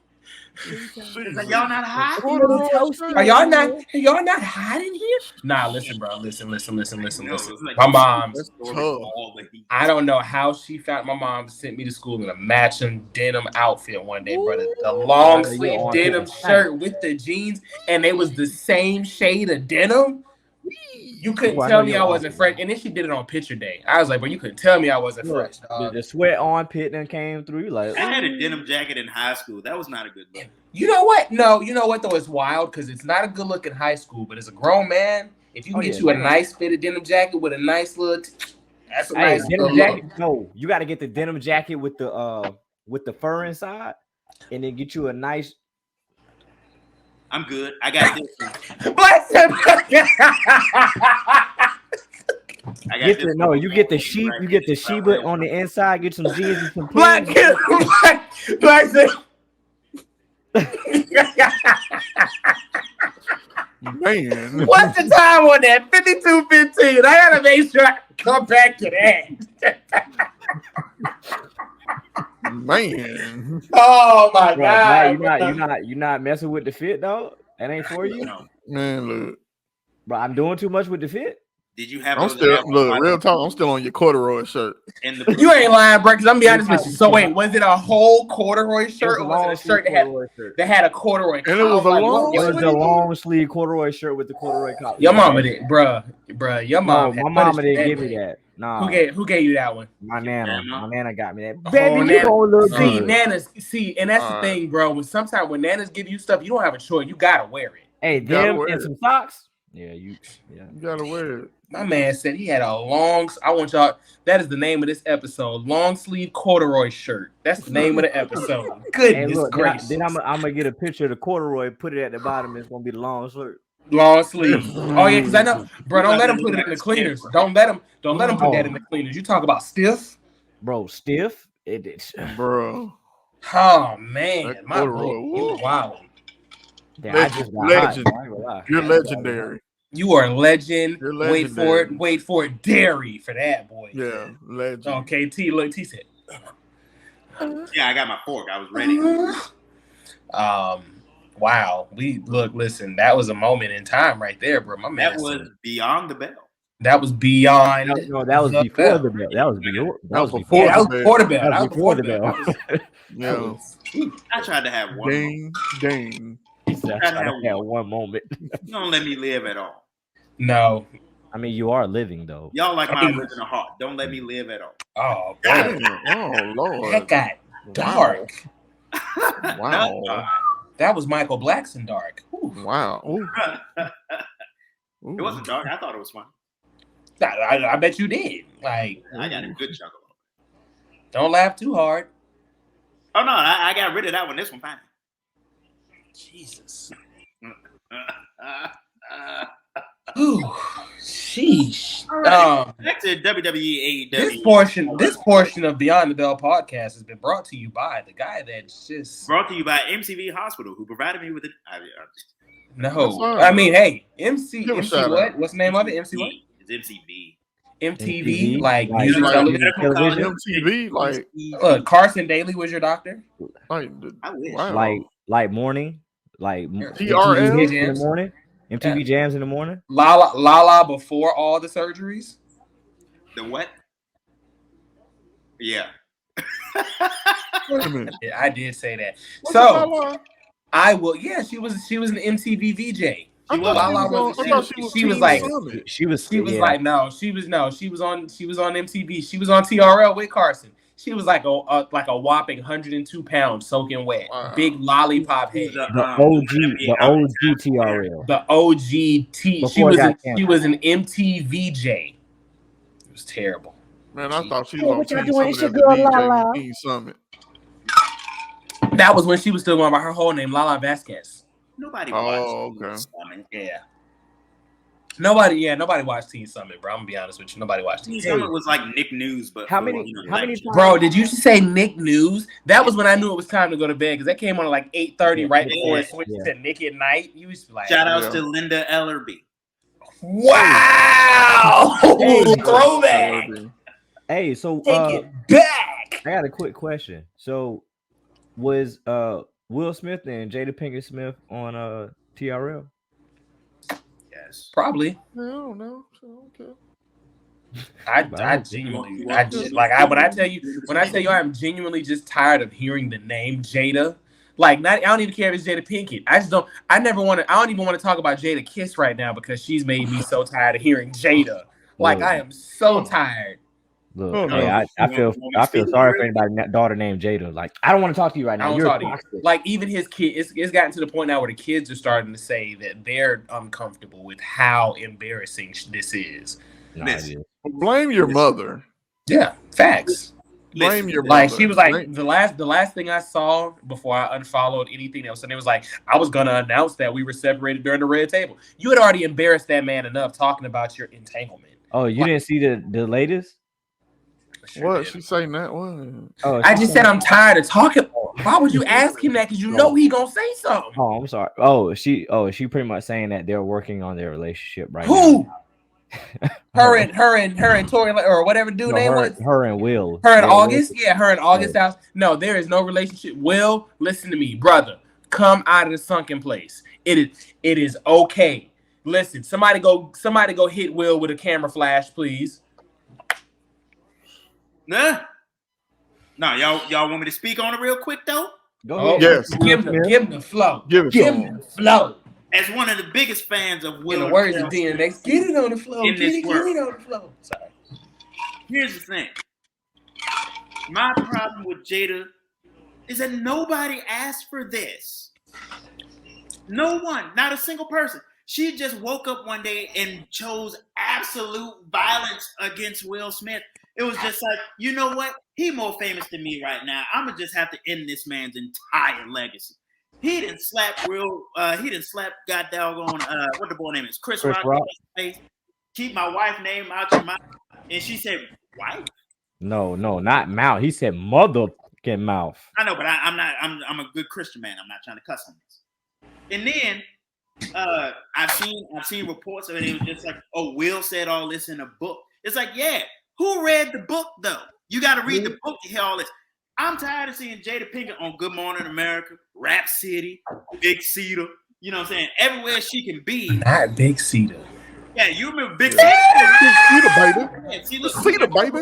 Like, y'all not hot? Are y'all not hot in here? Nah, listen, bro. Listen. My mom. I don't know how she found. My mom sent me to school in a matching denim outfit one day, brother. The long sleeve denim shirt with the jeans, and it was the same shade of denim. You couldn't tell me I wasn't fresh. And then she did it on picture day. I was like, bro, you couldn't tell me I wasn't fresh, dog. The sweat armpit then came through. Like, I had a denim jacket in high school. That was not a good look. You know what? No, you know what, though? It's wild because it's not a good look in high school. But as a grown man, if you can get you a nice fitted denim jacket with a nice little... that's a nice denim jacket. No, you got to get the denim jacket with the fur inside. And then get you a nice... I'm good. I got this one. Bless him. You get the sheep. You get the Sheba on the inside. Get some jeans and some black. Man, what's the time on that? 52:15. I gotta make sure I come back to that. Man. Oh my God. You're not messing with the fit, though. That ain't for you. Man, look. Bro, I'm doing too much with the fit. Did you have? Real talk. I'm still on your corduroy shirt. You ain't lying, bro. Because I'm gonna be honest with you. So wait, was it a whole corduroy shirt, or was it a shirt that had a corduroy? And it was a long sleeve corduroy shirt with the corduroy collar. Your mama did, bro. Your mom. My mama didn't give me that. Nah. Who gave you that one? My nana. My nana got me that. Baby, nanas. See, and that's the thing, bro. When nanas give you stuff, you don't have a choice. You gotta wear it. Hey, them and some socks. Yeah, you gotta wear it. My man said he had a long. I want y'all. That is the name of this episode. Long sleeve corduroy shirt. That's the name of the episode. Goodness gracious. Then I'm gonna get a picture of the corduroy, put it at the bottom. It's gonna be the long shirt. Long sleeve. Oh yeah, because I know, bro. Don't let them put it in the cleaners. Don't let them put that in the cleaners. You talk about stiff, bro. Stiff. It, bro. Oh man, my boy. Wow. You're legendary. You are a legend. You're legendary. Wait for it. Dairy for that, boy. Yeah, legend. Okay, T said. Yeah, I got my fork. I was ready. Wow. Listen, that was a moment in time right there, bro. My man. That was beyond the bell. That was beyond. No, that was before the bell. That was before the bell. That was before the bell. Yeah. I tried to have one. Ding. I tried to have one moment. You don't let me live at all. No. I mean, you are living though. Y'all like my original heart. Don't let me live at all. Oh, oh Lord. That got dark. Wow. That was Michael Blackson dark. Ooh. Wow. Ooh. It wasn't dark. I thought it was fun. I bet you did. Like, I got a good chuckle. Don't laugh too hard. Oh no, I got rid of that one. This one fine. Jesus. Ooh, sheesh. Back to WWE, AEW. This portion of Beyond the Bell podcast has been brought to you by the guy that's just brought to you by MCV Hospital, who provided me with it. No, I mean, hey, MC what? What's the name of it? MC what? It's MCV. MTV, like music television. MTV, like look, Carson Daly was your doctor. I wish. Like morning, like TRL in the morning, MTV Jams in the morning. Lala before all the surgeries. The what? Yeah. Wait a minute. Yeah, I did say that. So I will. Yeah, she was an MTV VJ. She was like MTV. She was on TRL with Carson. She was like a whopping 102 pounds soaking wet. Wow. Big lollipop head. The OG TRL. The OG T. She was an MTVJ. It was terrible. Man, I thought she was on Teen Summit. That was when she was still going by her whole name, Lala Vasquez. Nobody watched Teen Summit. Yeah. Nobody watched Teen Summit, bro. I'm gonna be honest with you. Nobody watched Teen Summit. Was like Nick News, but how many times? Bro, did you say Nick News? That was when I knew it was time to go to bed because that came on at like 8:30 right before it switched to Nick at Night. You used to be like, shout outs to Linda Ellerby. Wow. Throwback. Hey, so take it back. I got a quick question. So was Will Smith and Jada Pinkett Smith on TRL? Yes, probably. I don't know. Okay. I genuinely, when I tell you I'm genuinely just tired of hearing the name Jada. Like, I don't even care if it's Jada Pinkett. I don't even want to talk about Jada Kiss right now because she's made me so tired of hearing Jada. Like, I am so tired. Look, I feel sorry for anybody's daughter named Jada. Like, I don't want to talk to you right now. You're toxic. Like, even his kid, it's gotten to the point now where the kids are starting to say that they're uncomfortable with how embarrassing this is. Blame your mother. Yeah, facts. Blame your mother. Like, she was like, the last thing I saw before I unfollowed anything else, and it was like, I was gonna announce that we were separated during the red table. You had already embarrassed that man enough talking about your entanglement. Oh, you didn't see the latest? What? She's saying that one. Oh, I just said I'm tired of talking. Why would you ask him that? Because you know he gonna say something. Oh, I'm sorry. She pretty much saying that they're working on their relationship right now. Who? her and Tori or whatever dude name was. Her and Will. Her and August. Yeah, her and August house. No, there is no relationship. Will, listen to me, brother. Come out of the sunken place. It is okay. Listen, somebody go hit Will with a camera flash, please. Nah. No, y'all want me to speak on it real quick though? Go ahead. Yes. Give him the flow. Give him the flow. As one of the biggest fans of Will, in the words of DMX, get it on the flow. Get it on the flow. Sorry. Here's the thing. My problem with Jada is that nobody asked for this. No one, not a single person. She just woke up one day and chose absolute violence against Will Smith. It was just like, you know what? He more famous than me right now. I'm gonna just have to end this man's entire legacy. He didn't slap goddamn what the boy name is? Chris Rock. Face. Keep my wife's name out your mouth. And she said, wife? No, not mouth. He said motherfucking mouth. I know, but I'm not. I'm a good Christian man. I'm not trying to cuss on this. And then I've seen reports of it. It was just like, oh, Will said all this in a book. It's like, yeah, who read the book though? You got to read the book to hear all this. I'm tired of seeing Jada Pinkett on Good Morning America, Rap City, Big Cedar. You know what I'm saying? Everywhere she can be. Not Big Cedar. Yeah, you remember Big Cedar? Big Cedar, baby. Cedar, baby.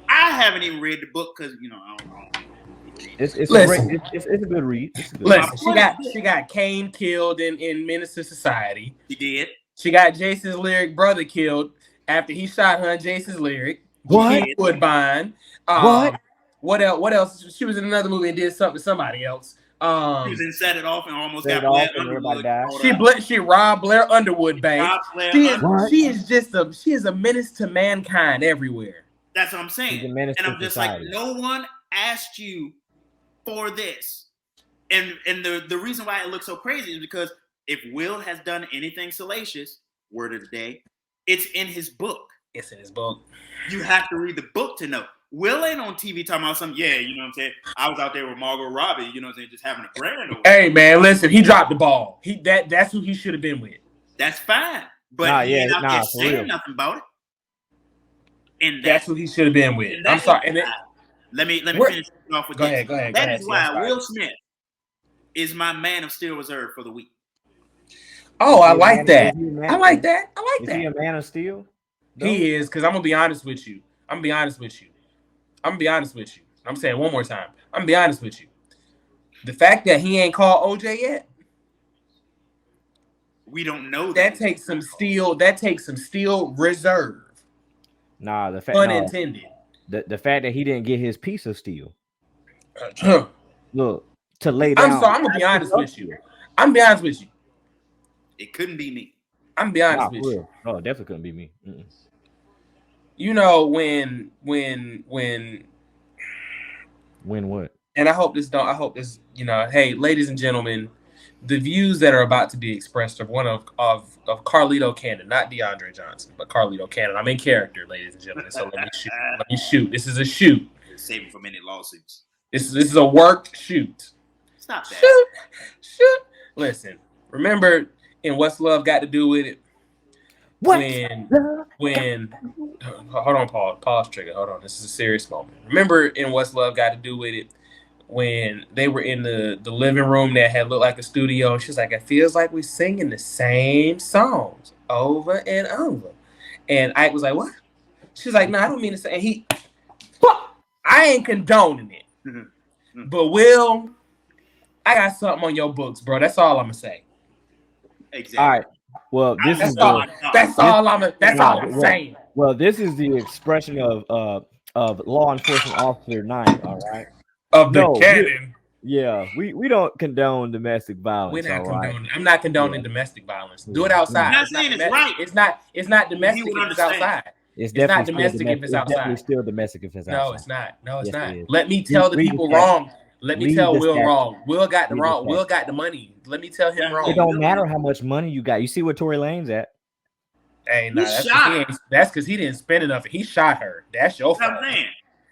I haven't even read the book because I don't know. It's a good read. Listen, she got Kane killed in Menace to Society. She did. She got Jason's lyric brother killed after he shot her in Jason's lyric. What? Woodbine. What? What else? She was in another movie and did something to somebody else. She was in Set It Off and almost got Blair Underwood. She robbed Blair Underwood, babe. She is a menace to mankind everywhere. That's what I'm saying. And I'm just society. Like, no one asked you for this. And the reason why it looks so crazy is because if Will has done anything salacious, word of the day, it's in his book. It's in his book. You have to read the book to know. Will ain't on TV talking about something. Yeah, you know what I'm saying. I was out there with Margot Robbie. You know what I'm saying, just having a grand. Hey man, listen, he dropped the ball. That's who he should have been with. That's fine, but he ain't out there saying nothing about it. And that's who he should have been with. I'm sorry. And let me finish off with this. Go ahead. That is why Will Smith is my man of Steel reserve for the week. Oh, I like that. I like that. Is he a man of steel? No. He is, because I'm gonna be honest with you. I'm saying one more time. I'm gonna be honest with you. The fact that he ain't called OJ yet, we don't know that takes some steel. That takes some steel reserve. Nah, the fact unintended. The fact that he didn't get his piece of steel. Look, to lay down. I'm sorry. I'm gonna be honest with you. It couldn't be me. I'm gonna be honest with you. Oh, it definitely couldn't be me. Mm-mm. You know when what? And I hope this, hey, ladies and gentlemen, the views that are about to be expressed are one of Carlito Cannon, not DeAndre Johnson, but Carlito Cannon. I'm in character, ladies and gentlemen. So let me shoot. This is a shoot. Save it from any lawsuits. This is a worked shoot. Stop that. Shoot. Listen, remember in What's Love Got to Do with It? When hold on, pause trigger. Hold on. This is a serious moment. Remember in What's Love Got to Do with It? When they were in the living room that had looked like a studio, she's like, it feels like we're singing the same songs over and over. And Ike was like, what? She's like, no, I don't mean to say. And I ain't condoning it. Mm-hmm. But Will, I got something on your books, bro. That's all I'm gonna say. Exactly. All right. Well, that's all I'm saying. Well, this is the expression of law enforcement officer 9. All right. Of the cannon. We don't condone domestic violence. We're not condoning. I'm not condoning domestic violence. Do it outside. I'm not saying it's right. It's not domestic if it's outside. It's not domestic if it's outside. It's still domestic if it's outside. No, it's not. No, it's not. Let me tell the people wrong. Let me tell Will wrong. Will got the wrong. Will got the money. Let me tell him wrong. It don't matter how much money you got. You see what Tory Lane's at? Hey, no, that's because he didn't spend enough. He shot her. That's your fault.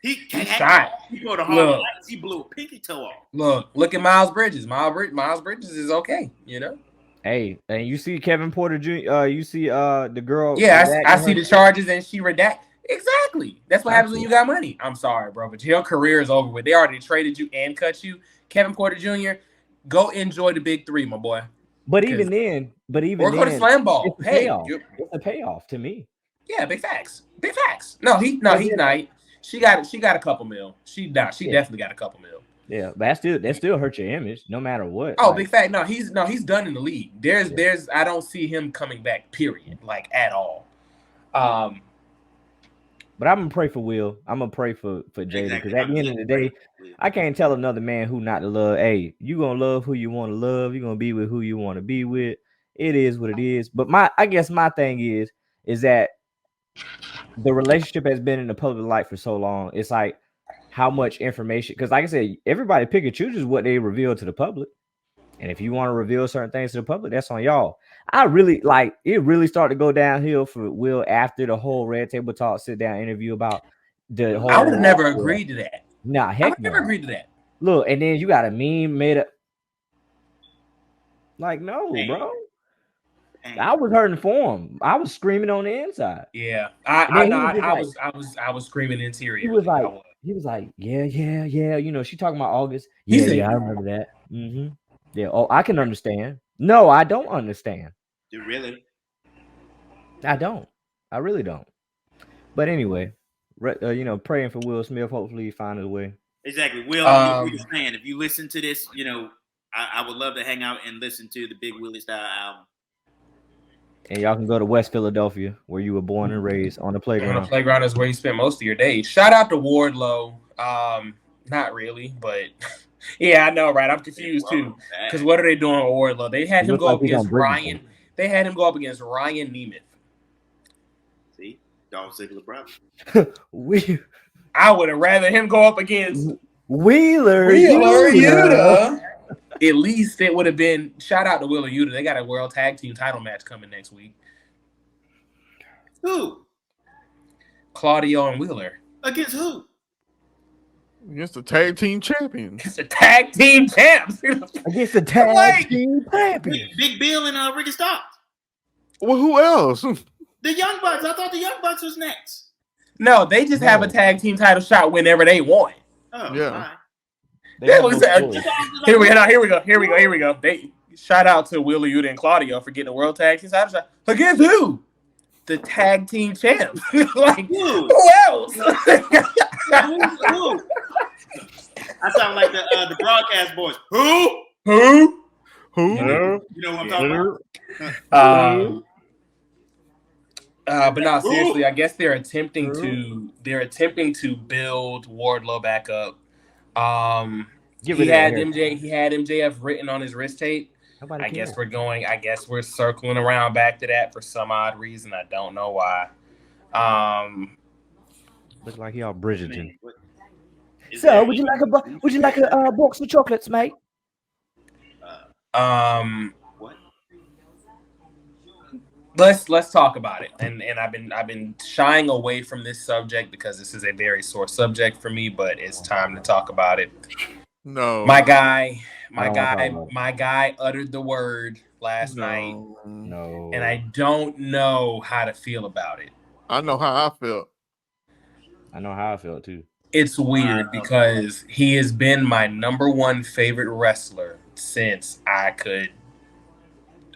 He shot. He go to hard. He blew a pinky toe off. Look at Miles Bridges. Miles Bridges is okay, you know. Hey, and you see Kevin Porter Jr. You see the girl. Yeah, I see the charges and she redact. Exactly. That's what happens when you got money. I'm sorry, bro, but your career is over with. They already traded you and cut you. Kevin Porter Jr., go enjoy the big three, my boy. But even then, or go to Slam Ball. It's a payoff to me. Yeah, big facts. No, he's not. She got a couple mil. She definitely got a couple mil. Yeah, but that still hurts your image, no matter what. Oh, big fact. No, he's done in the league. There's I don't see him coming back. Period. Like at all. But I'm gonna pray for Will. I'm gonna pray for Jada, because at the end of the day, I can't tell another man who not to love. Hey, you gonna love who you want to love. You're gonna be with who you want to be with. It is what it is. But I guess my thing is that the relationship has been in the public light for so long. It's like how much information, because like I said, everybody pick and chooses what they reveal to the public. And if you want to reveal certain things to the public, that's on y'all. I really it really started to go downhill for Will after the whole Red Table Talk sit down interview about the whole. I would have never agreed to that. Nah, heck no. Never agreed to that. Look, and then you got a meme made up. Like, no, bro. I was hurting for him. I was screaming on the inside. Yeah, I was screaming interior. He was like, yeah. You know, she talking about August. Yeah, I remember that. Mm-hmm. Yeah. Oh, I can understand. No, I don't understand. You really? I don't. I really don't. But anyway, praying for Will Smith. Hopefully, he finds his way. Exactly. Will, I'm just saying, if you listen to this, I would love to hang out and listen to the Big Willie Style album. And y'all can go to West Philadelphia, where you were born and raised, on the playground. On the playground is where you spent most of your days. Shout out to Wardlow. Not really, but yeah, I know, right? I'm confused too. Because what are they doing with Wardlow? They had him go up against Ryan. They had him go up against Ryan Nemeth. See, Dolph Ziggler brother. I would have rather him go up against Wheeler Yuta. At least it would have been. Shout out to Wheeler Yuta. They got a World Tag Team title match coming next week. Who? Claudio and Wheeler. Against who? Against the tag team champions. It's the tag team champs. Against the tag team champions. Big Bill and Ricky Starks. Well, who else? The Young Bucks. I thought the Young Bucks was next. No, they just have a tag team title shot whenever they want. Oh, yeah. Here we go. They shout out to Willie Uta and Claudio for getting a world tag team title shot. Against who? The tag team champs. Like who else? Who? I sound like the broadcast boys. Who? You know what I'm talking about? But no, seriously, I guess they're attempting to build Wardlow back up. He had MJF written on his wrist tape. I guess we're circling around back to that for some odd reason. I don't know why. Looks like y'all Bridgerton. So, would you like a box of chocolates, mate? What? Let's talk about it. And I've been shying away from this subject because this is a very sore subject for me, but it's time to talk about it. No. My guy uttered the word last night. No. And I don't know how to feel about it. I know how I felt. I know how I felt too. It's weird because he has been my number one favorite wrestler since I could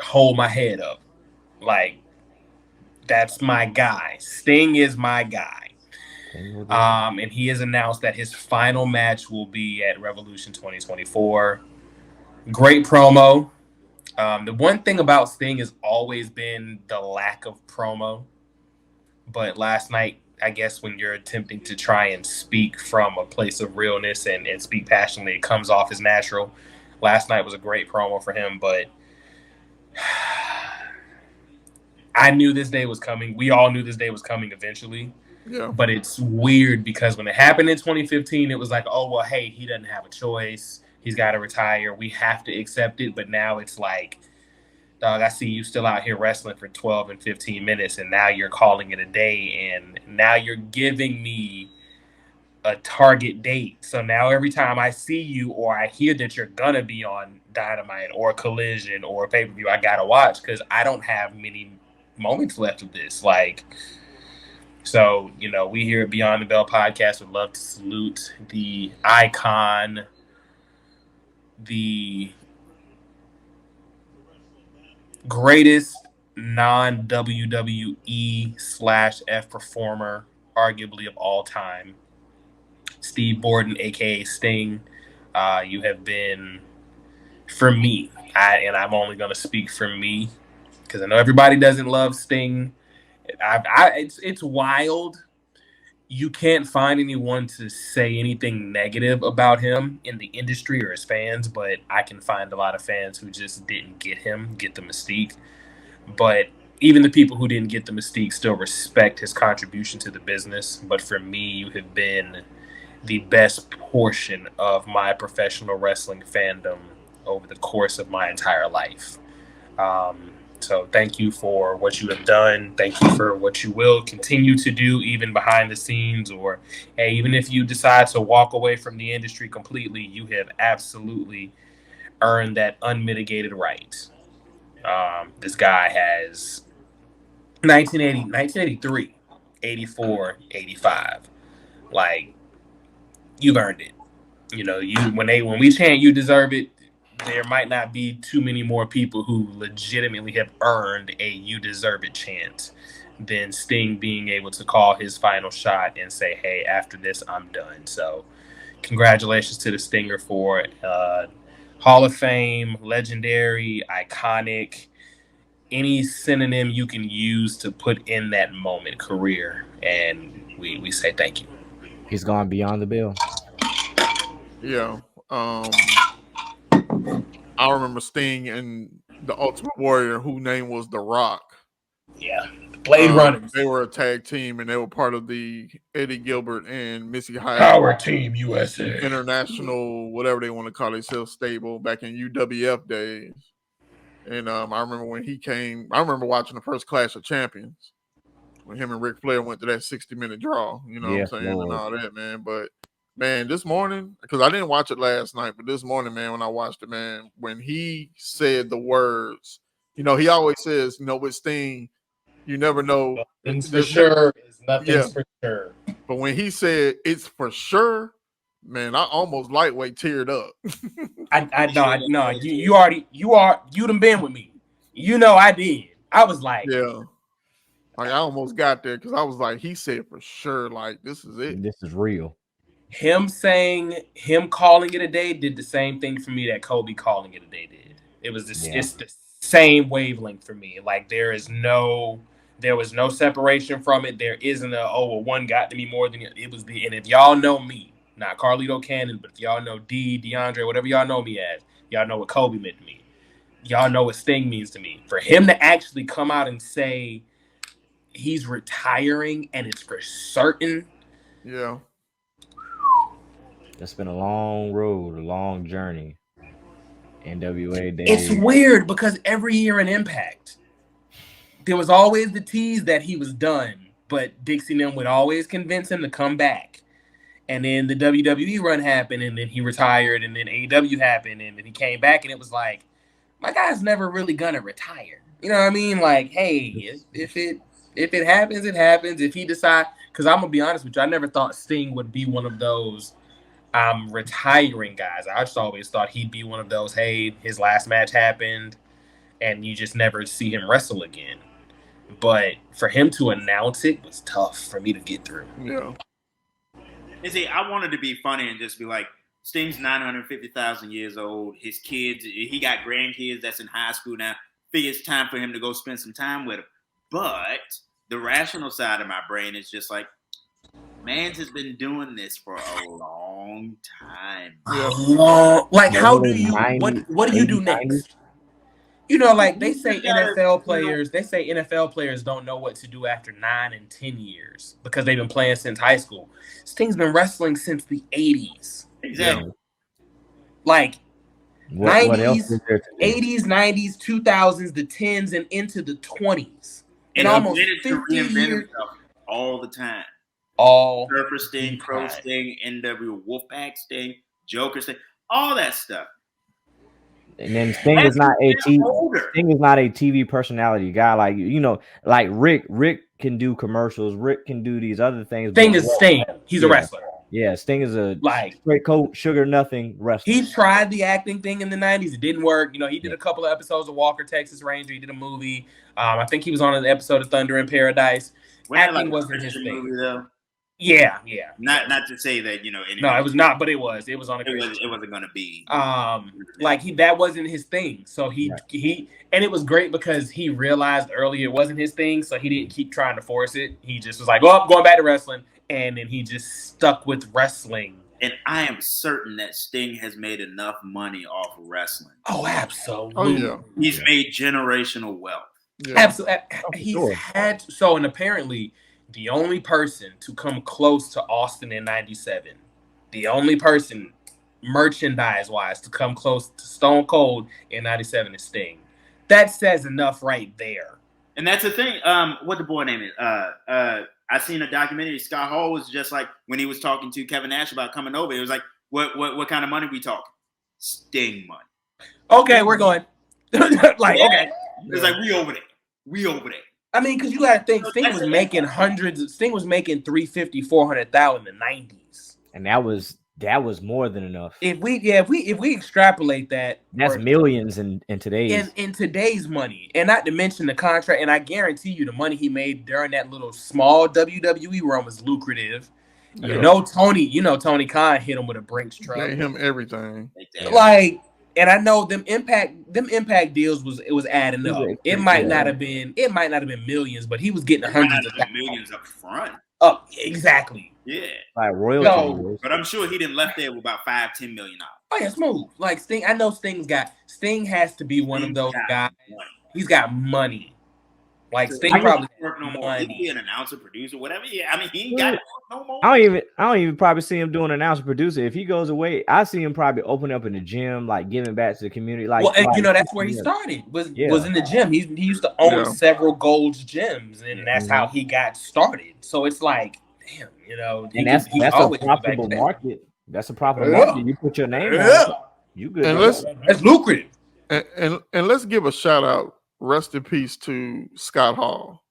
hold my head up. Like, that's my guy. Sting is my guy. And he has announced that his final match will be at Revolution 2024. Great promo. The one thing about Sting has always been the lack of promo. But last night, I guess when you're attempting to try and speak from a place of realness and speak passionately, it comes off as natural. Last night was a great promo for him, but I knew this day was coming. We all knew this day was coming eventually. Yeah. But it's weird because when it happened in 2015, it was like, oh, well, hey, he doesn't have a choice. He's got to retire. We have to accept it. But now it's like, dog, I see you still out here wrestling for 12 and 15 minutes, and now you're calling it a day, and now you're giving me a target date. So now every time I see you or I hear that you're going to be on Dynamite or Collision or pay-per-view, I got to watch because I don't have many moments left of this. Like, so, you know, we here at Beyond the Bell podcast would love to salute the icon, the greatest non-WWE/F performer, arguably of all time, Steve Borden, a.k.a. Sting. You have been, for me, and I'm only going to speak for me, because I know everybody doesn't love Sting. It's wild. You can't find anyone to say anything negative about him in the industry or his fans, but I can find a lot of fans who just didn't get the mystique. But even the people who didn't get the mystique still respect his contribution to the business. But for me, you have been the best portion of my professional wrestling fandom over the course of my entire life. So thank you for what you have done. Thank you for what you will continue to do, even behind the scenes, or hey, even if you decide to walk away from the industry completely, you have absolutely earned that unmitigated right. This guy has 1983, 84, 85. Like, you've earned it. You know, when we chant you deserve it, there might not be too many more people who legitimately have earned a you deserve it chant than Sting being able to call his final shot and say, hey, after this, I'm done. So congratulations to the Stinger for Hall of Fame, legendary, iconic, any synonym you can use to put in that moment career. And we say thank you. He's gone beyond the bill. Yeah. I remember Sting and the Ultimate Warrior, whose name was The Rock. Yeah, Blade Runners. They were a tag team, and they were part of the Eddie Gilbert and Missy Hyatt Power Team USA International, whatever they want to call themselves, stable back in UWF days. And I remember when he came. I remember watching the first Clash of Champions when him and Ric Flair went to that 60-minute draw. You know what I'm saying, and all that, man. But Man, this morning, because I didn't watch it last night, but this morning, man, when I watched it, man, when he said the words, he always says, with Sting, you never know. Nothing's for sure. Nothing's for sure. But when he said it's for sure, man, I almost lightweight teared up. I know. You done been with me. I did. I was like, yeah. Like I almost got there because I was like, he said for sure, like this is it. This is real. Him calling it a day did the same thing for me that Kobe calling it a day did. It was it's the same wavelength for me. Like there was no separation from it. There isn't one got to me more than it was the. And if y'all know me, not Carlito Cannon, but if y'all know DeAndre, whatever y'all know me as, y'all know what Kobe meant to me. Y'all know what Sting means to me. For him to actually come out and say he's retiring and it's for certain. Yeah. It's been a long road, a long journey. NWA days. It's weird because every year in Impact, there was always the tease that he was done, but Dixie and them would always convince him to come back. And then the WWE run happened, and then he retired, and then AEW happened, and then he came back, and it was like, my guy's never really gonna retire. You know what I mean? Like, hey, if it happens, it happens. If he decides, because I'm gonna be honest with you, I never thought Sting would be one of those retiring guys. I just always thought he'd be one of those, hey, his last match happened, and you just never see him wrestle again. But for him to announce it was tough for me to get through. Yeah. And see, I wanted to be funny and just be like, Sting's 950,000 years old. His kids, he got grandkids that's in high school now. Figure it's time for him to go spend some time with them. But the rational side of my brain is just like, Mans has been doing this for a long time. Like, how do you? What do you do next? Like they say NFL players don't know what to do after 9 and 10 years because they've been playing since high school. Sting's been wrestling since the 80s. Exactly. Like what 90s, 80s, 90s, 2000s, the 10s, and into the 20s. And almost 50 years all the time. All Surfer Sting, Pro Sting, NW Wolfpack Sting, Joker Sting, all that stuff. And then Sting is not a TV personality guy like Rick. Rick can do commercials. Rick can do these other things. Sting is Sting. He's a wrestler. Yeah, Sting is a straight coat, sugar nothing wrestler. He tried the acting thing in the 90s. It didn't work. He did a couple of episodes of Walker, Texas Ranger. He did a movie. I think he was on an episode of Thunder in Paradise. Acting wasn't his thing. Movie, though. Yeah. Not to say that anyway. No, it was not, but it was. It was on a. It wasn't gonna be. That wasn't his thing. So he and it was great because he realized earlier it wasn't his thing. So he didn't keep trying to force it. He just was like, "Oh, I'm going back to wrestling," and then he just stuck with wrestling. And I am certain that Sting has made enough money off of wrestling. Oh, absolutely. Oh yeah. He's made generational wealth. Yeah. Absolutely. He's had so, and apparently, the only person to come close to Austin in '97, the only person merchandise-wise to come close to Stone Cold in '97 is Sting. That says enough right there. And that's the thing. What the boy name is? I seen a documentary. Scott Hall was just like when he was talking to Kevin Nash about coming over. It was like, what kind of money we talking? Sting money. Okay, we're going. Okay. It's like we over there. I mean, because you got to think, Sting was making hundreds. Sting was making $350,000, $400,000 in the 90s, and that was more than enough. If we extrapolate that, that's millions in today's in today's money, and not to mention the contract. And I guarantee you, the money he made during that little small WWE run was lucrative. Yeah. Tony Khan hit him with a Brinks truck. Gave him everything. And I know them impact deals was adding up. It might not have been millions, but he was getting hundreds of millions up front. Up exactly. Yeah. Like royalty. But I'm sure he didn't left there with about $5-10 million. Oh yeah, smooth. Like Sting, I know Sting has to be one of those guys. He's got money. Like Sting probably work no more. He can be an announcer, producer, whatever. Yeah, I mean he ain't got no more. I don't even probably see him doing announcer, producer. If he goes away, I see him probably opening up in the gym, like giving back to the community. That's where he started. Was in the gym. He used to own several Gold's gyms, and that's how he got started. So it's like damn, you know, and that's a profitable market. That's a profitable market. You put your name on it, you good. And that's lucrative. And let's give a shout out, rest in peace, to Scott Hall,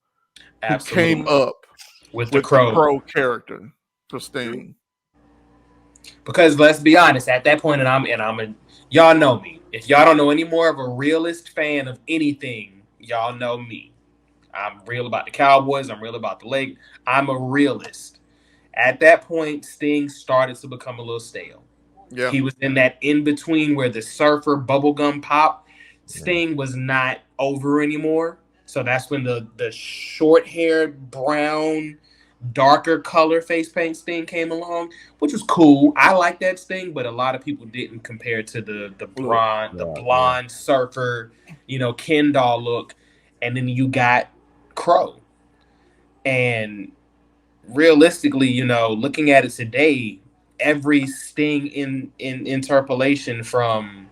Absolutely. who came up with the Crow character for Sting. Because let's be honest, at that point, y'all know me. If y'all don't know any more of a realist fan of anything, y'all know me. I'm real about the Cowboys. I'm real about the Lake. I'm a realist. At that point, Sting started to become a little stale. Yeah. He was in that in-between where the surfer bubblegum pop. Sting was not over anymore. So that's when the short-haired, brown, darker color face paint Sting came along, which was cool. I like that Sting, but a lot of people didn't compare to the blonde surfer, Ken doll look. And then you got Crow. And realistically, looking at it today, every Sting in interpolation from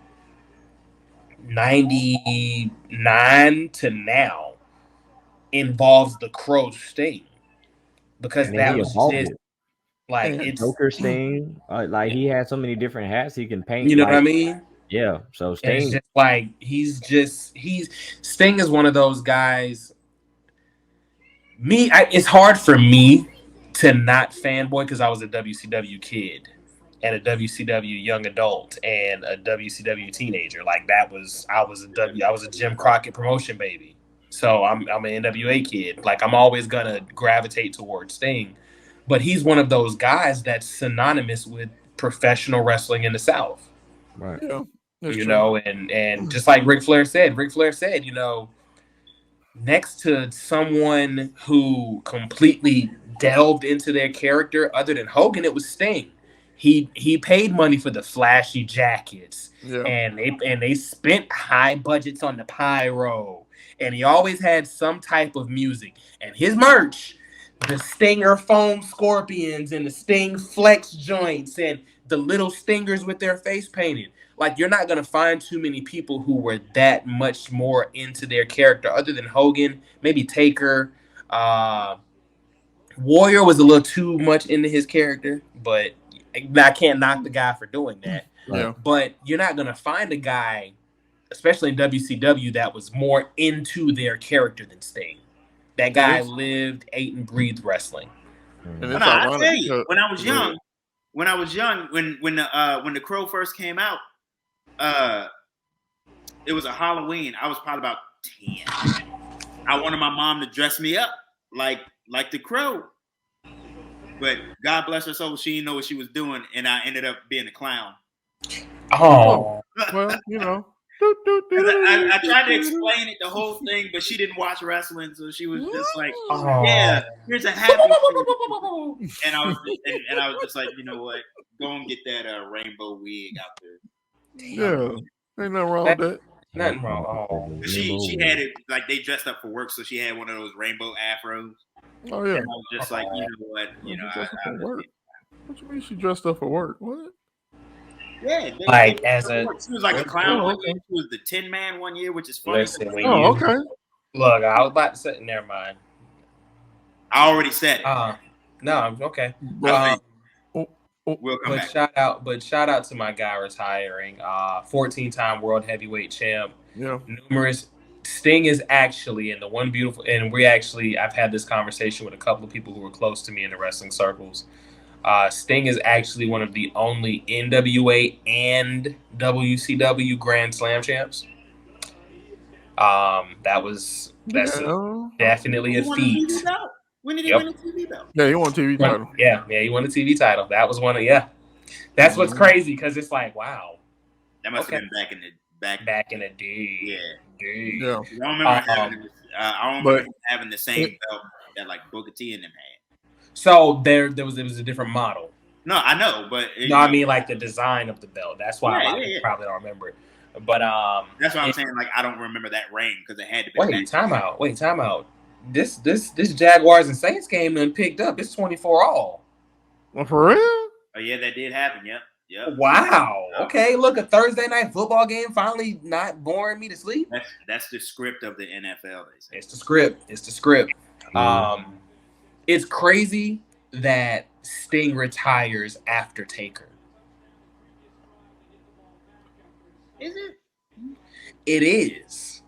99 to now involves the Crow Sting. Because that was just like it's Joker Sting. He had so many different hats he can paint. You know what I mean? Yeah. So Sting, and it's just like Sting is one of those guys. It's hard for me to not fanboy because I was a WCW kid and a WCW young adult and a WCW teenager. Like I was a Jim Crockett promotion baby. So I'm an NWA kid. Like I'm always gonna gravitate towards Sting, but he's one of those guys that's synonymous with professional wrestling in the South. Right. Yeah. And just like Ric Flair said, next to someone who completely delved into their character, other than Hogan, it was Sting. He paid money for the flashy jackets, and they spent high budgets on the pyro. And he always had some type of music. And his merch, the Stinger foam scorpions and the Sting flex joints and the little stingers with their face painted. Like, you're not going to find too many people who were that much more into their character other than Hogan, maybe Taker. Warrior was a little too much into his character, but I can't knock the guy for doing that. Yeah. But you're not going to find a guy, especially in WCW, that was more into their character than Sting. That guy lived, ate, and breathed wrestling. And I'll tell you, when I was young, when the Crow first came out, it was a Halloween. I was probably about 10. I wanted my mom to dress me up like the Crow. But God bless her soul, she didn't know what she was doing, and I ended up being a clown. Oh. Well, I tried to explain it, the whole thing, but she didn't watch wrestling, so she was just like, "Yeah, here's a happy." And I was just like, you know what? Go and get that rainbow wig out there. Yeah, ain't nothing wrong with that. Nothing wrong. She had it like they dressed up for work, so she had one of those rainbow afros. Oh yeah. And I was just like, you know what? What you mean she dressed up for work? What? Yeah, she was like a clown. She was the Tin Man one year, which is funny. Okay. Look, I was about to say, never mind. I already said it. No, okay. We'll come back. Shout out to my guy retiring, 14-time world heavyweight champ. Yeah. Numerous. Sting is actually, and I've had this conversation with a couple of people who were close to me in the wrestling circles. Sting is actually one of the only NWA and WCW Grand Slam champs. That's definitely a feat. When did he win a TV belt? Yeah, he won a TV title. Yeah, he won a TV title. That was one of That's what's crazy because it's like, wow. That must have been back in the day. Yeah. I don't remember having the same belt that like Booker T and them had. So it was a different model. No, I know, but I mean like the design of the belt. That's why a lot of people probably don't remember it. But that's why I'm saying like I don't remember that reign because it had to be. Wait, time out. This Jaguars and Saints game done picked up. It's 24-all. Well, for real? Oh yeah, that did happen. Yep. Wow. Okay, look, a Thursday night football game finally not boring me to sleep. That's the script of the NFL. It's the script. It's crazy that Sting retires after Taker. Is it? It is.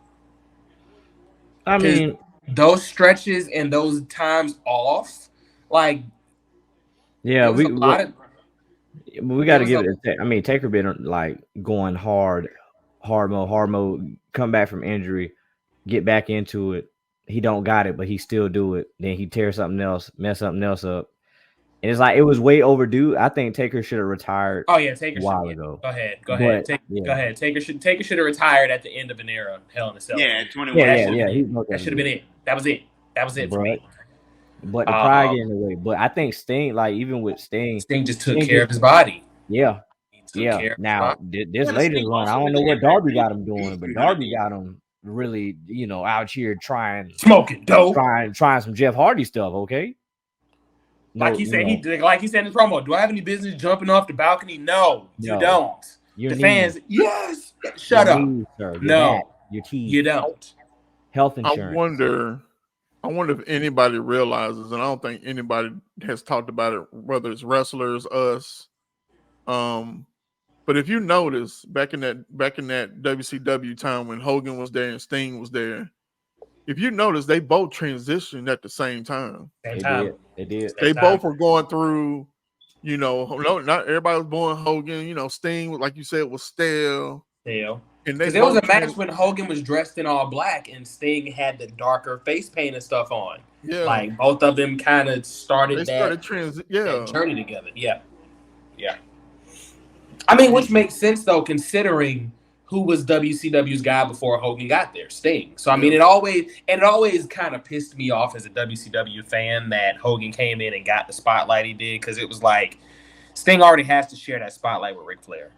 I mean, those stretches and those times off, like, yeah, we got to give it. I mean, Taker been like going hard mode. Come back from injury, get back into it. He don't got it, but he still do it. Then he tears something else, mess something else up. And it's like it was way overdue. I think Taker should have retired. Oh yeah, Taker a while ago. Go ahead. Go ahead. Taker should have retired at the end of an era. Hell in a Cell. Yeah, 21. That should have been it. That was it for me. But the pride getting in the way. But I think Sting, like even with Sting just took care of his body. Yeah. Now this latest run, I don't know what Darby got him doing, but Darby got him really, out here smoking dope, trying some Jeff Hardy stuff. Okay. Like he said in his promo, do I have any business jumping off the balcony? No, you don't. The fans, yes. Shut up. No, you don't. Health insurance. I wonder if anybody realizes, and I don't think anybody has talked about it, whether it's wrestlers, us. But if you notice back in that WCW time when Hogan was there and Sting was there, if you notice, they both transitioned at the same time. They did. They both were going through, not everybody was born Hogan. Sting, like you said, was stale. And there was a match when Hogan was dressed in all black and Sting had the darker face paint and stuff on. Yeah. Like both of them kind of started that journey together. Yeah. I mean, which makes sense though, considering who was WCW's guy before Hogan got there, Sting. So I mean, it always kind of pissed me off as a WCW fan that Hogan came in and got the spotlight he did, because it was like Sting already has to share that spotlight with Ric Flair.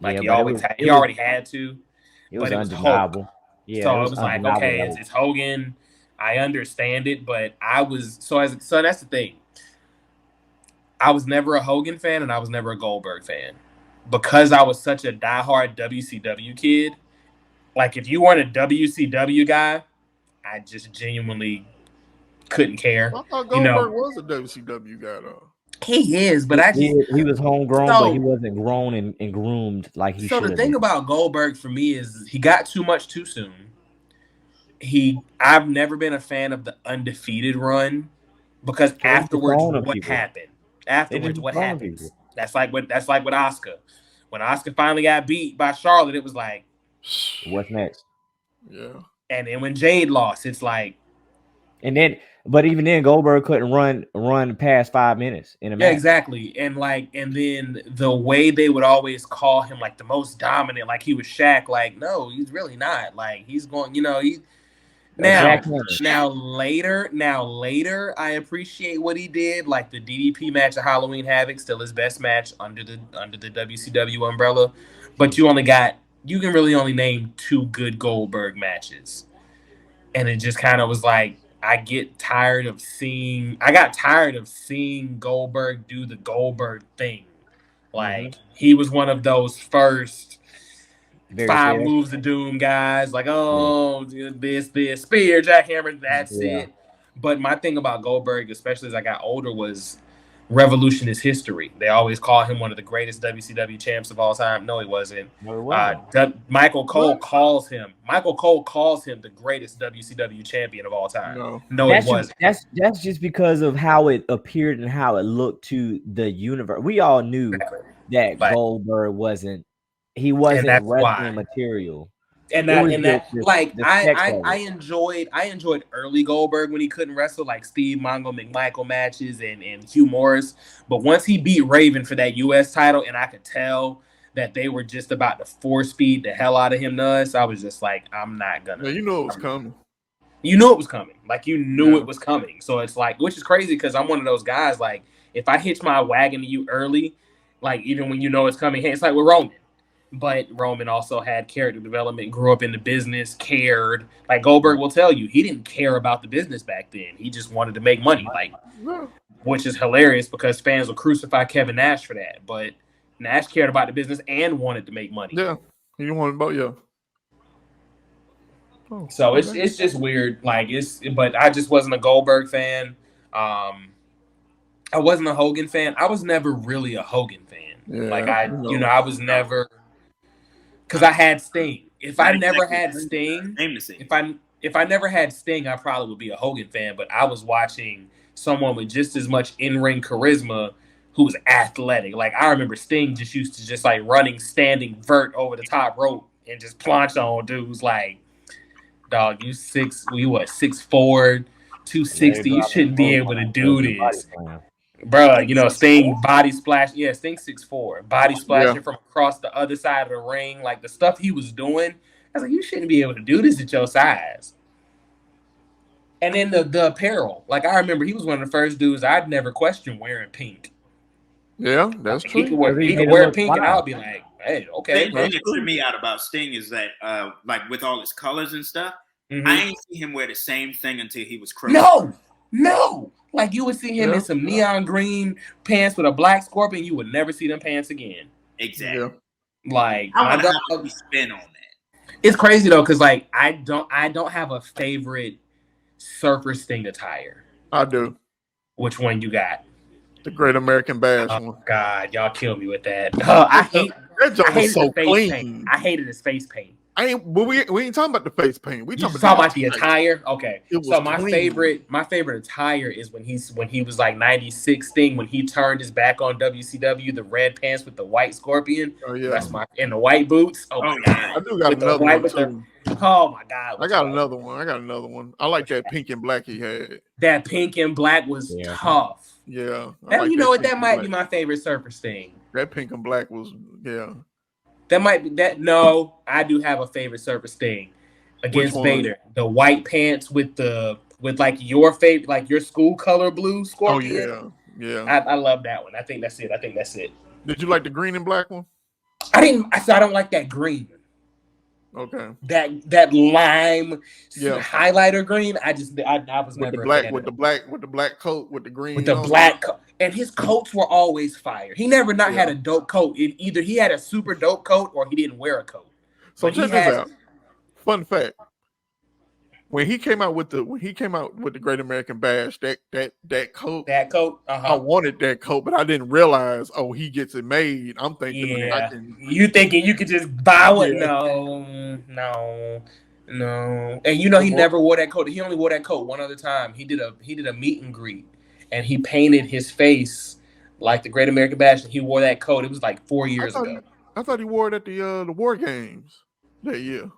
Like he already had to. It was undeniable. Yeah, so it was like, okay, it's Hogan. I understand it, but so that's the thing. I was never a Hogan fan and I was never a Goldberg fan. Because I was such a diehard WCW kid, like if you weren't a WCW guy, I just genuinely couldn't care. I thought Goldberg was a WCW guy though. He is, but he was homegrown, but he wasn't grown and groomed like he should. So the thing about Goldberg for me is he got too much too soon. I've never been a fan of the undefeated run, because afterwards, what happened? That's like with Asuka. When Asuka finally got beat by Charlotte, it was like, what's next? Yeah. And then when Jade lost, it's like, but even then, Goldberg couldn't run past 5 minutes in a match. Yeah, exactly. And then the way they would always call him like the most dominant, like he was Shaq. Like, no, he's really not. Like he's going, Now later, I appreciate what he did. Like the DDP match at Halloween Havoc, still his best match under the WCW umbrella. But you can really only name 2 good Goldberg matches, and it just kind of was like I got tired of seeing Goldberg do the Goldberg thing. Like he was one of those first. 5 moves of doom guys, like this spear, jackhammer, that's it. But my thing about Goldberg, especially as I got older, was revolution is history. They always call him one of the greatest WCW champs of all time. No, he wasn't. Michael Cole calls him the greatest WCW champion of all time. No, it wasn't. That's just because of how it appeared and how it looked to the universe. We all knew that Goldberg wasn't. He wasn't wrestling material. I enjoyed early Goldberg when he couldn't wrestle, like Steve Mongo McMichael matches and Hugh Morris. But once he beat Raven for that US title, and I could tell that they were just about to force feed the hell out of him to us, I was just like, I'm not gonna. You know it was coming. You knew it was coming. Like you knew it was coming. So it's like, which is crazy because I'm one of those guys. Like if I hitch my wagon to you early, like even when you know it's coming, hey, it's like with Roman. But Roman also had character development, grew up in the business, cared. Like Goldberg will tell you, he didn't care about the business back then. He just wanted to make money, which is hilarious because fans will crucify Kevin Nash for that. But Nash cared about the business and wanted to make money. Yeah, he wanted both. So it's just weird. But I just wasn't a Goldberg fan. I wasn't a Hogan fan. I was never really a Hogan fan. Yeah, like I was never, because I had Sting. If I never had Sting, if I never had Sting, I probably would be a Hogan fan. But I was watching someone with just as much in-ring charisma who was athletic. Like I remember Sting just used to just like running, standing vert over the top rope and just planch on dudes. Like, dog, you 6'4", 260. You shouldn't be able to do this. Bruh, you know, Sting body splash. Yeah, Sting 6'4". Body splashing from across the other side of the ring. Like, the stuff he was doing, I was like, you shouldn't be able to do this at your size. And then the apparel. Like, I remember he was one of the first dudes I'd never questioned wearing pink. Yeah, that's true. He could wear pink, and I'll be like, hey, okay. The thing that tripped me out about Sting is that, like, with all his colors and stuff, I ain't see him wear the same thing until he was criminal. No. Like, you would see him in some neon green pants with a black scorpion. You would never see them pants again. Exactly. Yeah. Like, I wonder how we spin on that. It's crazy though, because like I don't have a favorite Surfer Sting attire. I do. Which one you got? The Great American Bash one. God, y'all kill me with that. I hated so his face clean. paint. I hated his face paint. We ain't talking about the face paint. We talking about the attire. Okay. So my clean. favorite attire is when he was like 96 Sting, when he turned his back on WCW, the red pants with the white scorpion. Oh yeah. That's and the white boots. Oh my God. I do got another one too. Oh my God. I got another one. I like that pink and black he had. That pink and black was tough. Yeah. You know what? That might be my favorite Surfer Sting. That pink and black was That might be that. No, I do have a favorite Surfer Sting against Vader. The white pants with like your favorite, like your school color blue scorpion. Oh yeah. I love that one. I think that's it. Did you like the green and black one? I didn't. I said I don't like that green. Okay. That lime highlighter green. I was never with the black coat with the green. With the black coat. And his coats were always fire. He never had a dope coat. Either he had a super dope coat or he didn't wear a coat. So check this out. Fun fact. When he came out with the Great American Bash, that coat. I wanted that coat, but I didn't realize, he gets it made. I'm thinking you thinking you could just buy one? No. And you know he never wore that coat. He only wore that coat one other time. He did a meet and greet. And he painted his face like the Great American Bash, and he wore that coat. It was like 4 years ago. I thought he wore it at the War Games that year.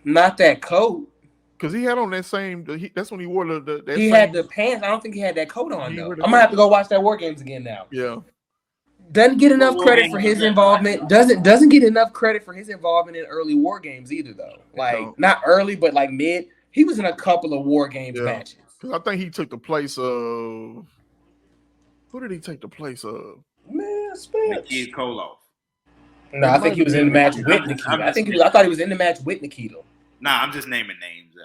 Not that coat. Because he had on that same. That's when he wore the. He had the pants. I don't think he had that coat on though. I'm gonna have to go watch that War Games again now. Yeah. Doesn't get enough credit for his involvement. Doesn't get enough credit for his involvement in early War Games either though. Like not early, but like mid. He was in a couple of War Games matches. Because I think he took the place of. Who did he take the place of? Man, Nikita Koloff. No, I think he was in the match with Nikita. I thought he was in the match with Nikita. Nah, I'm just naming names.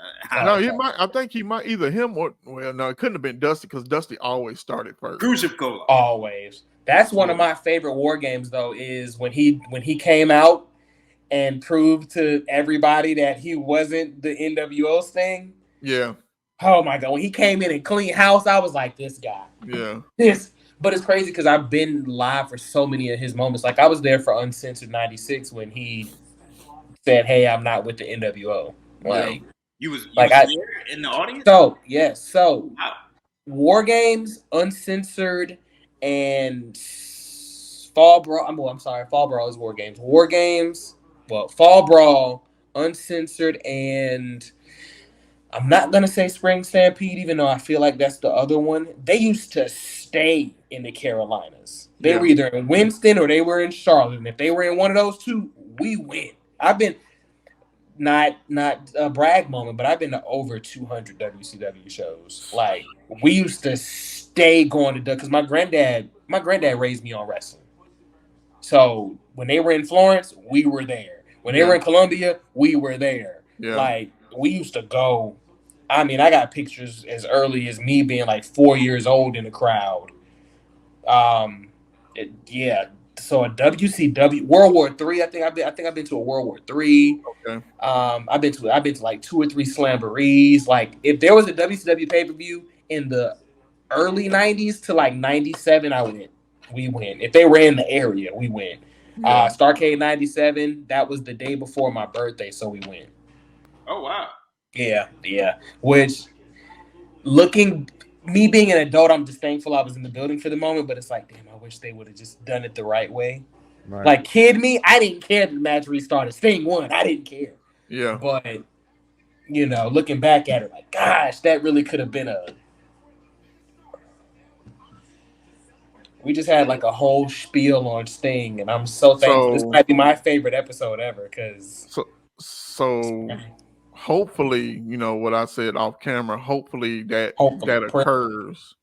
No, he might. I think he might either him or no, it couldn't have been Dusty because Dusty always started first. Khrushchev Koloff. Always. That's one of my favorite War Games though. Is when he came out and proved to everybody that he wasn't the NWO Sting. Yeah. Oh my God! When he came in and cleaned house, I was like, "This guy." Yeah. But it's crazy because I've been live for so many of his moments. Like I was there for Uncensored '96 when he said, "Hey, I'm not with the NWO." Like you was there in the audience. So wow. War Games, Uncensored, and Fall Brawl. I'm sorry, Fall Brawl is War Games. War Games, Fall Brawl, Uncensored, and I'm not going to say Spring Stampede, even though I feel like that's the other one. They used to stay in the Carolinas. They were either in Winston or they were in Charlotte. And if they were in one of those two, we win. I've been, not a brag moment, but I've been to over 200 WCW shows. Like, we used to stay going to, because my granddad raised me on wrestling. So when they were in Florence, we were there. When they were in Columbia, we were there. Yeah. Like, we used to go. I mean, I got pictures as early as me being like 4 years old in the crowd. So a WCW World War III. I think I've been to a World War III. Okay. I've been to like 2 or 3 Slamborees. Like if there was a WCW pay-per-view in the early 90s to like 97, we went. If they were in the area, we went. Starrcade 97, that was the day before my birthday, so we went. Oh, wow. Yeah. Which, me being an adult, I'm just thankful I was in the building for the moment, but it's like, damn, I wish they would have just done it the right way. Right. Like, kid me, I didn't care the match restarted. Sting won. I didn't care. Yeah. But, looking back at it, like, gosh, that really could have been we just had like a whole spiel on Sting, and I'm so thankful. This might be my favorite episode ever, because so hopefully, what I said off camera, hopefully that occurs.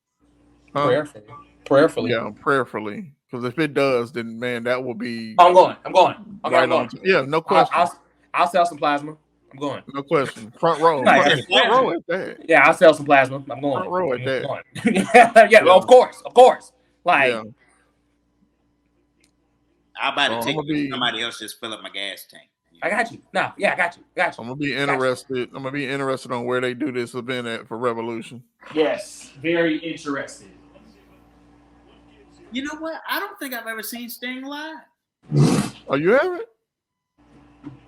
Prayerfully. Yeah, prayerfully. Because if it does, then man, that will be. I'm going. Okay, right, I'm going. Yeah, no question. I'll sell some plasma. I'm going. No question. Front row. Front row at that. Yeah, I'll sell some plasma. I'm going. Front row at that. yeah, of course. Like, I'll buy the ticket. Somebody else just fill up my gas tank. I got you. No, yeah, I got you. I'm gonna be interested. I'm gonna be interested on where they do this event at for Revolution. Yes, very interested. You know what? I don't think I've ever seen Sting live. Oh, you haven't?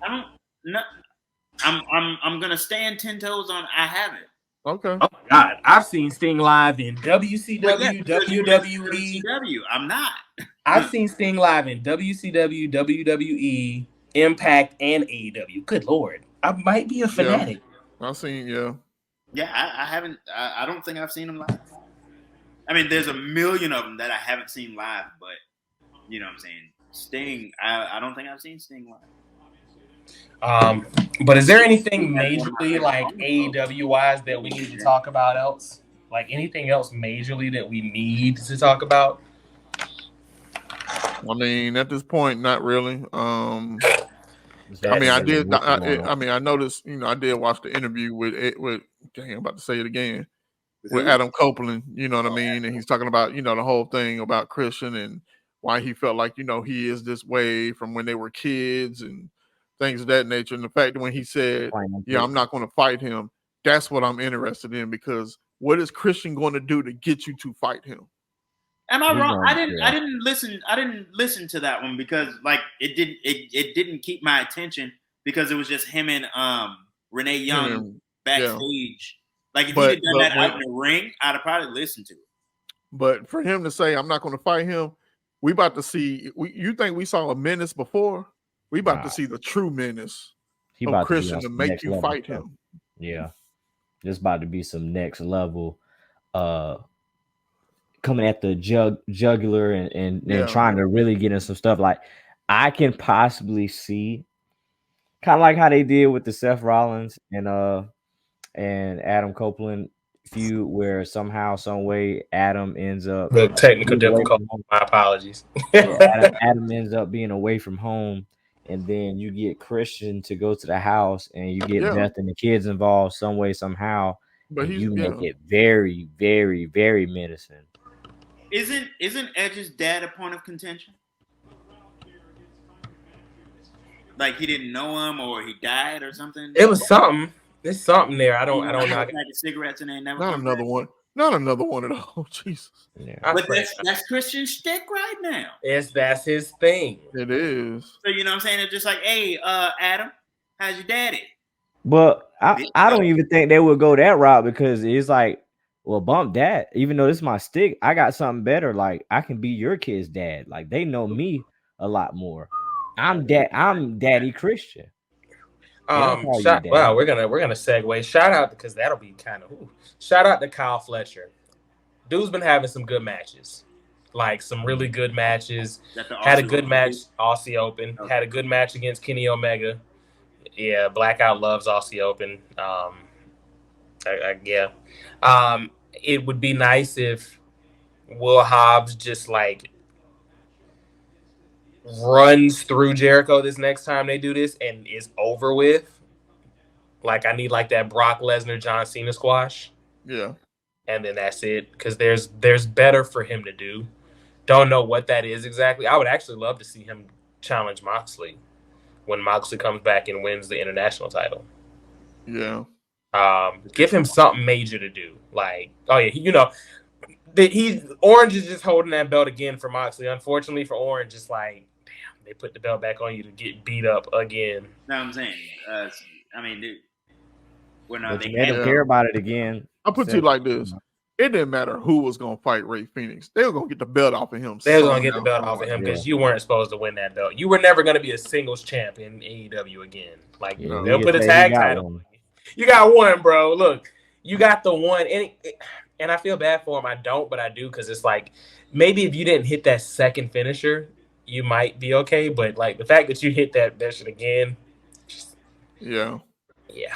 I don't. No, I'm gonna stand 10 toes on. I haven't. Okay. Oh my God, I've seen Sting live in WCW, WWE. I'm not. I've seen Sting live in WCW, WWE, Impact, and AEW. Good Lord, I might be a fanatic. Yeah, I've seen. Yeah, I haven't. I don't think I've seen him live. I mean, there's a million of them that I haven't seen live, but you know what I'm saying. Sting, I don't think I've seen Sting live. But is there anything majorly like AEW wise that we need to talk about else? Like anything else majorly that we need to talk about? I mean, at this point, not really. I noticed. I did watch the interview with. Dang, I'm about to say it again. With Adam Copeland, you know what I mean, and he's talking about the whole thing about Christian and why he felt like he is this way from when they were kids and things of that nature. And the fact that when he said, I'm not going to fight him, that's what I'm interested in, because what is Christian going to do to get you to fight him? Am I wrong? I didn't listen to that one because like it didn't keep my attention because it was just him and Renee Young backstage. Like if he had done that out in the ring, I'd have probably listened to it. But for him to say, I'm not going to fight him, we about to see. You think we saw a menace before? We about to see the true menace of Christian to make you fight him. Yeah, there's about to be some next level, coming at the jugular and trying to really get in some stuff. Like I can possibly see, kind of like how they did with the Seth Rollins and Adam Copeland feud, where somehow, some way, Adam ends up the technical difficulty. My apologies. Adam ends up being away from home, and then you get Christian to go to the house, and you get Beth and the kids involved some way, somehow. But you make it very, very, very menacing. Isn't Edge's dad a point of contention? Like he didn't know him, or he died, or something. It was something. There's something there. I don't know. Like cigarettes and they never. Not another one. Not another one at all. Jesus. Yeah. But that's Christian's shtick right now. That's his thing. It is. So you know what I'm saying? It's just like, hey, Adam, how's your daddy? But I don't even think they would go that route, because it's like, well, bump that. Even though this is my stick, I got something better. Like I can be your kid's dad. Like they know me a lot more. I'm Daddy Christian. Wow, we're gonna segue. Shout out, because that'll be kind of. Shout out to Kyle Fletcher. Dude's been having some good matches, like some really good matches. Had a good match, Aussie Open. Okay. Had a good match against Kenny Omega. Yeah, Blackout loves Aussie Open. It would be nice if Will Hobbs just like runs through Jericho this next time they do this and is over with. Like I need like that Brock Lesnar John Cena squash. Yeah. And then that's it, because there's better for him to do. Don't know what that is exactly. I would actually love to see him challenge Moxley when Moxley comes back and wins the international title. Yeah. Give him something major to do. Like, Orange is just holding that belt again for Moxley. Unfortunately for Orange, it's like, damn, they put the belt back on you to get beat up again. That's what I'm saying. I mean, But you made them care about it again. I'll put it to you like this. It didn't matter who was going to fight Ray Phoenix. They were going to get the belt off of him. They were going to get the belt off of him because you weren't supposed to win that belt. You were never going to be a singles champ in AEW again. Like, they'll put a tag title. You got one, bro. Look, you got the one. And I feel bad for him. I don't, but I do because it's like maybe if you didn't hit that second finisher, you might be okay. But, like, the fact that you hit that shit again. Yeah. Yeah.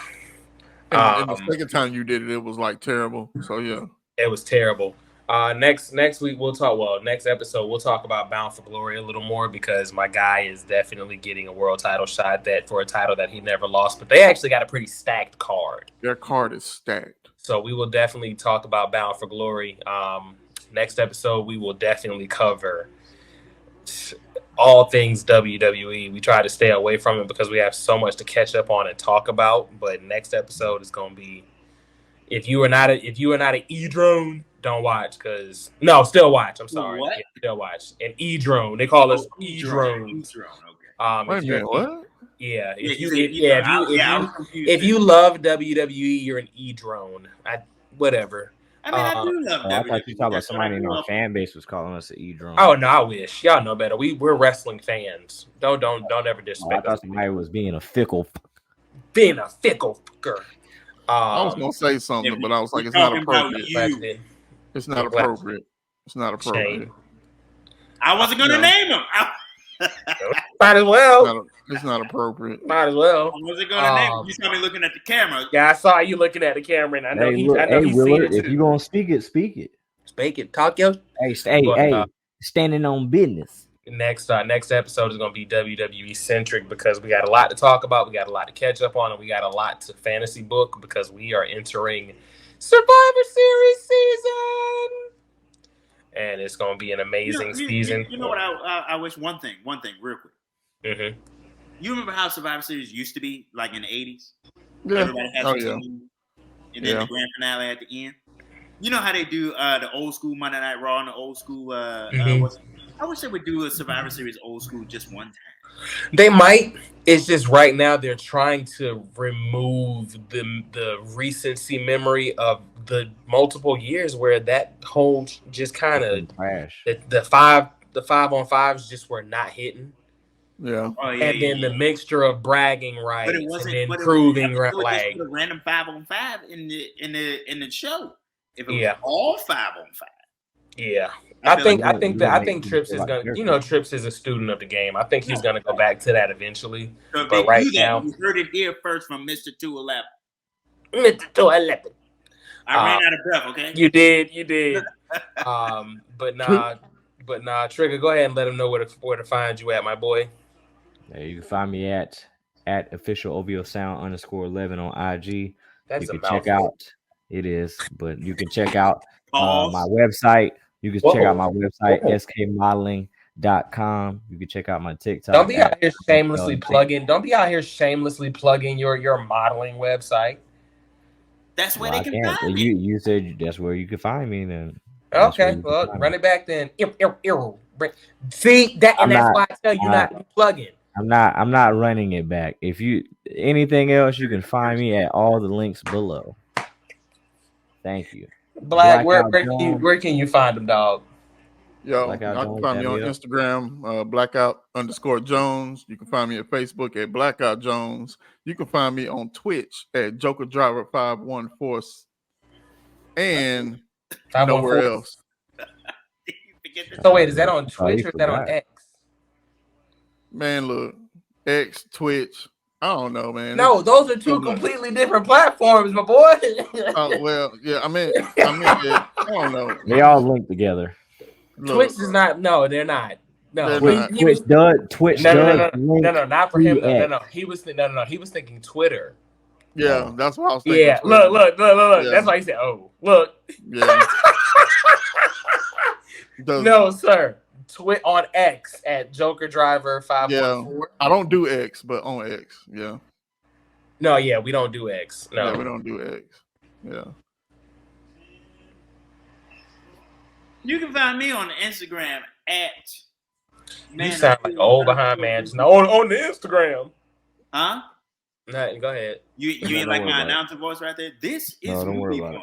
And the second time you did it, it was, like, terrible. So, yeah. It was terrible. Next week we'll talk. Well, next episode we'll talk about Bound for Glory a little more because my guy is definitely getting a world title shot for a title that he never lost. But they actually got a pretty stacked card. Their card is stacked. So we will definitely talk about Bound for Glory. Next episode we will definitely cover all things WWE. We try to stay away from it because we have so much to catch up on and talk about. But next episode is going to be. If you are not an E-drone, don't watch still watch. I'm sorry. What? Yeah, still watch. An E-drone. They call us E-drones. Okay. Wait a minute, what? Yeah. If you love WWE, you're an E-drone. Whatever. I mean, I do love WWE. I thought you were talking about somebody in our fan base was calling us an E-drone. Oh no, I wish. Y'all know better. We're wrestling fans. Don't ever disrespect I thought somebody was being a fickle fucker. I was gonna say something, but I was like, it's not appropriate. It's not appropriate. It's not appropriate. I wasn't gonna name him. Might as well. It's not appropriate. Might as well. I wasn't gonna name him. You saw me looking at the camera. Yeah, I saw you looking at the camera, and I know he's seen it too. If you gonna speak it, speak it. Speak it. Talk yo. Hey, standing on business. Next episode is going to be WWE centric because we got a lot to talk about, we got a lot to catch up on, and we got a lot to fantasy book because we are entering Survivor Series season, and it's going to be an amazing season. You know what? I wish one thing real quick. Mm-hmm. You remember how Survivor Series used to be, like in the 80s? Yeah. Everybody had team, and then the grand finale at the end. You know how they do the old school Monday Night Raw and the old school I wish they would do a Survivor Series old school just one time. They might. It's just right now they're trying to remove the recency memory of the multiple years where that whole just kind of crash. The 5-on-5s just were not hitting. Yeah. And then the mixture of bragging rights and then proving like a random 5-on-5 in the show. If it was all 5-on-5. Yeah. I think Trips is gonna. Trips is a student of the game. I think he's gonna go back to that eventually. So but right now, you heard it here first from Mr. 211. Mr. 211. I ran out of breath. Okay. You did. But nah. Trigger, go ahead and let them know where to find you at, my boy. Yeah, you can find me at official OVO Sound _11 on IG. That's you can check out. It is, but you can check out my website. You can check out my website, skmodeling.com. You can check out my TikTok. Don't be out here shamelessly plugging. Don't be out here shamelessly plugging your modeling website. That's where they can find me. You said that's where you can find me. Then okay, well, run it back then. See that, and that's why I tell you not to plug in. I'm not running it back. If you anything else, you can find me at all the links below. Thank you. Black, where can you find them, dog? Yo, you can find me on Instagram, Blackout_Jones. You can find me at Facebook at Blackout Jones. You can find me on Twitch at Joker Driver 514 and nowhere else. So wait, is that on Twitch or is that on X? Man, look, X, Twitch. I don't know, man. No, those are two completely different platforms, my boy. Well, yeah, I mean, I don't know. They all link together. Twitch is not. No, they're not. No, Twitch does. No, not for him. No. He was thinking Twitter. Yeah, that's what I was thinking. Yeah, look. Yeah. That's why he said, "Oh, look." Yeah. No, sir. Twit on X at Joker Driver 514. Yeah, I don't do X, but on X, yeah. No, yeah, we don't do X. No, yeah, we don't do X. Yeah. You can find me on the Instagram at. You sound like an old behind man just on the Instagram. Huh? Nothing. Go ahead. You ain't like my announcer voice right there. This is don't worry about it.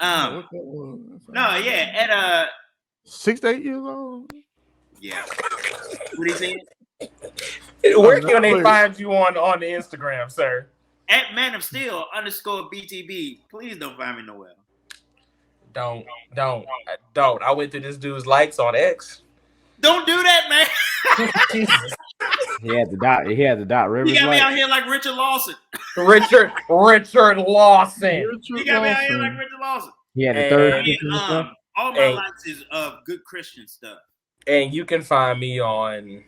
No, yeah, at 6 to 8 years old. Yeah. What are you saying? Where can they find you on the Instagram, sir? At Man of Steel _BTB. Please don't find me nowhere. Don't. I went to this dude's likes on X. Don't do that, man. Jesus. He had the dot Rivers. You got me out here like Richard Lawson. Richard Lawson. You got me out here like Richard Lawson. He had the third. All my likes is of good Christian stuff. And you can find me on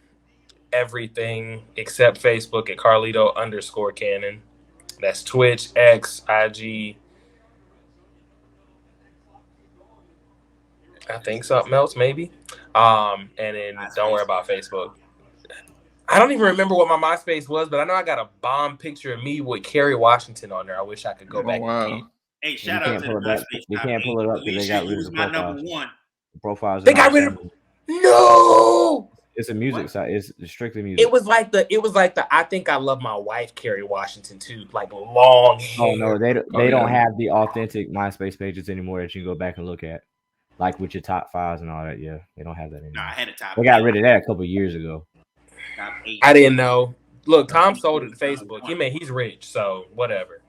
everything except Facebook at Carlito_Cannon. That's Twitch, X, IG. I think something else, maybe. And then don't worry about Facebook. I don't even remember what my MySpace was, but I know I got a bomb picture of me with Kerry Washington on there. I wish I could go back. Wow. Hey, shout out to the MySpace. They can't pull it up because they got rid of the profiles. Number one. Profiles. They got rid of. No. It's a music site. It's strictly music. It was like the I think I love my wife, Kerry Washington, too. Like long hair. Oh no, they don't have the authentic MySpace pages anymore that you can go back and look at, like with your top fives and all that. Yeah, they don't have that anymore. No, I had a top. They got rid of that a couple of years ago. I didn't know. Look, Tom sold it to Facebook. He's rich, so whatever.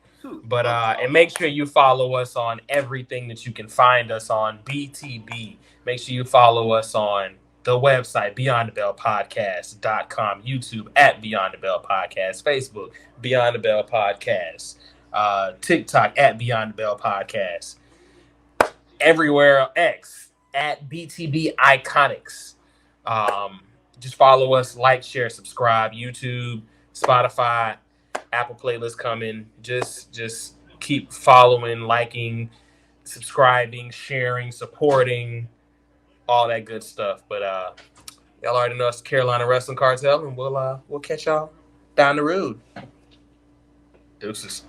But and make sure you follow us on everything that you can find us on BTB. Make sure you follow us on the website, BeyondTheBellPodcast.com, YouTube at Beyond the Bell Podcast, Facebook, Beyond the Bell Podcast, TikTok at Beyond the Bell Podcast, everywhere X at BTB Iconics. Just follow us, like, share, subscribe, YouTube, Spotify, Apple playlist coming. Just keep following, liking, subscribing, sharing, supporting, all that good stuff. But y'all already know it's the Carolina Wrestling Cartel, and we'll catch y'all down the road. Deuces.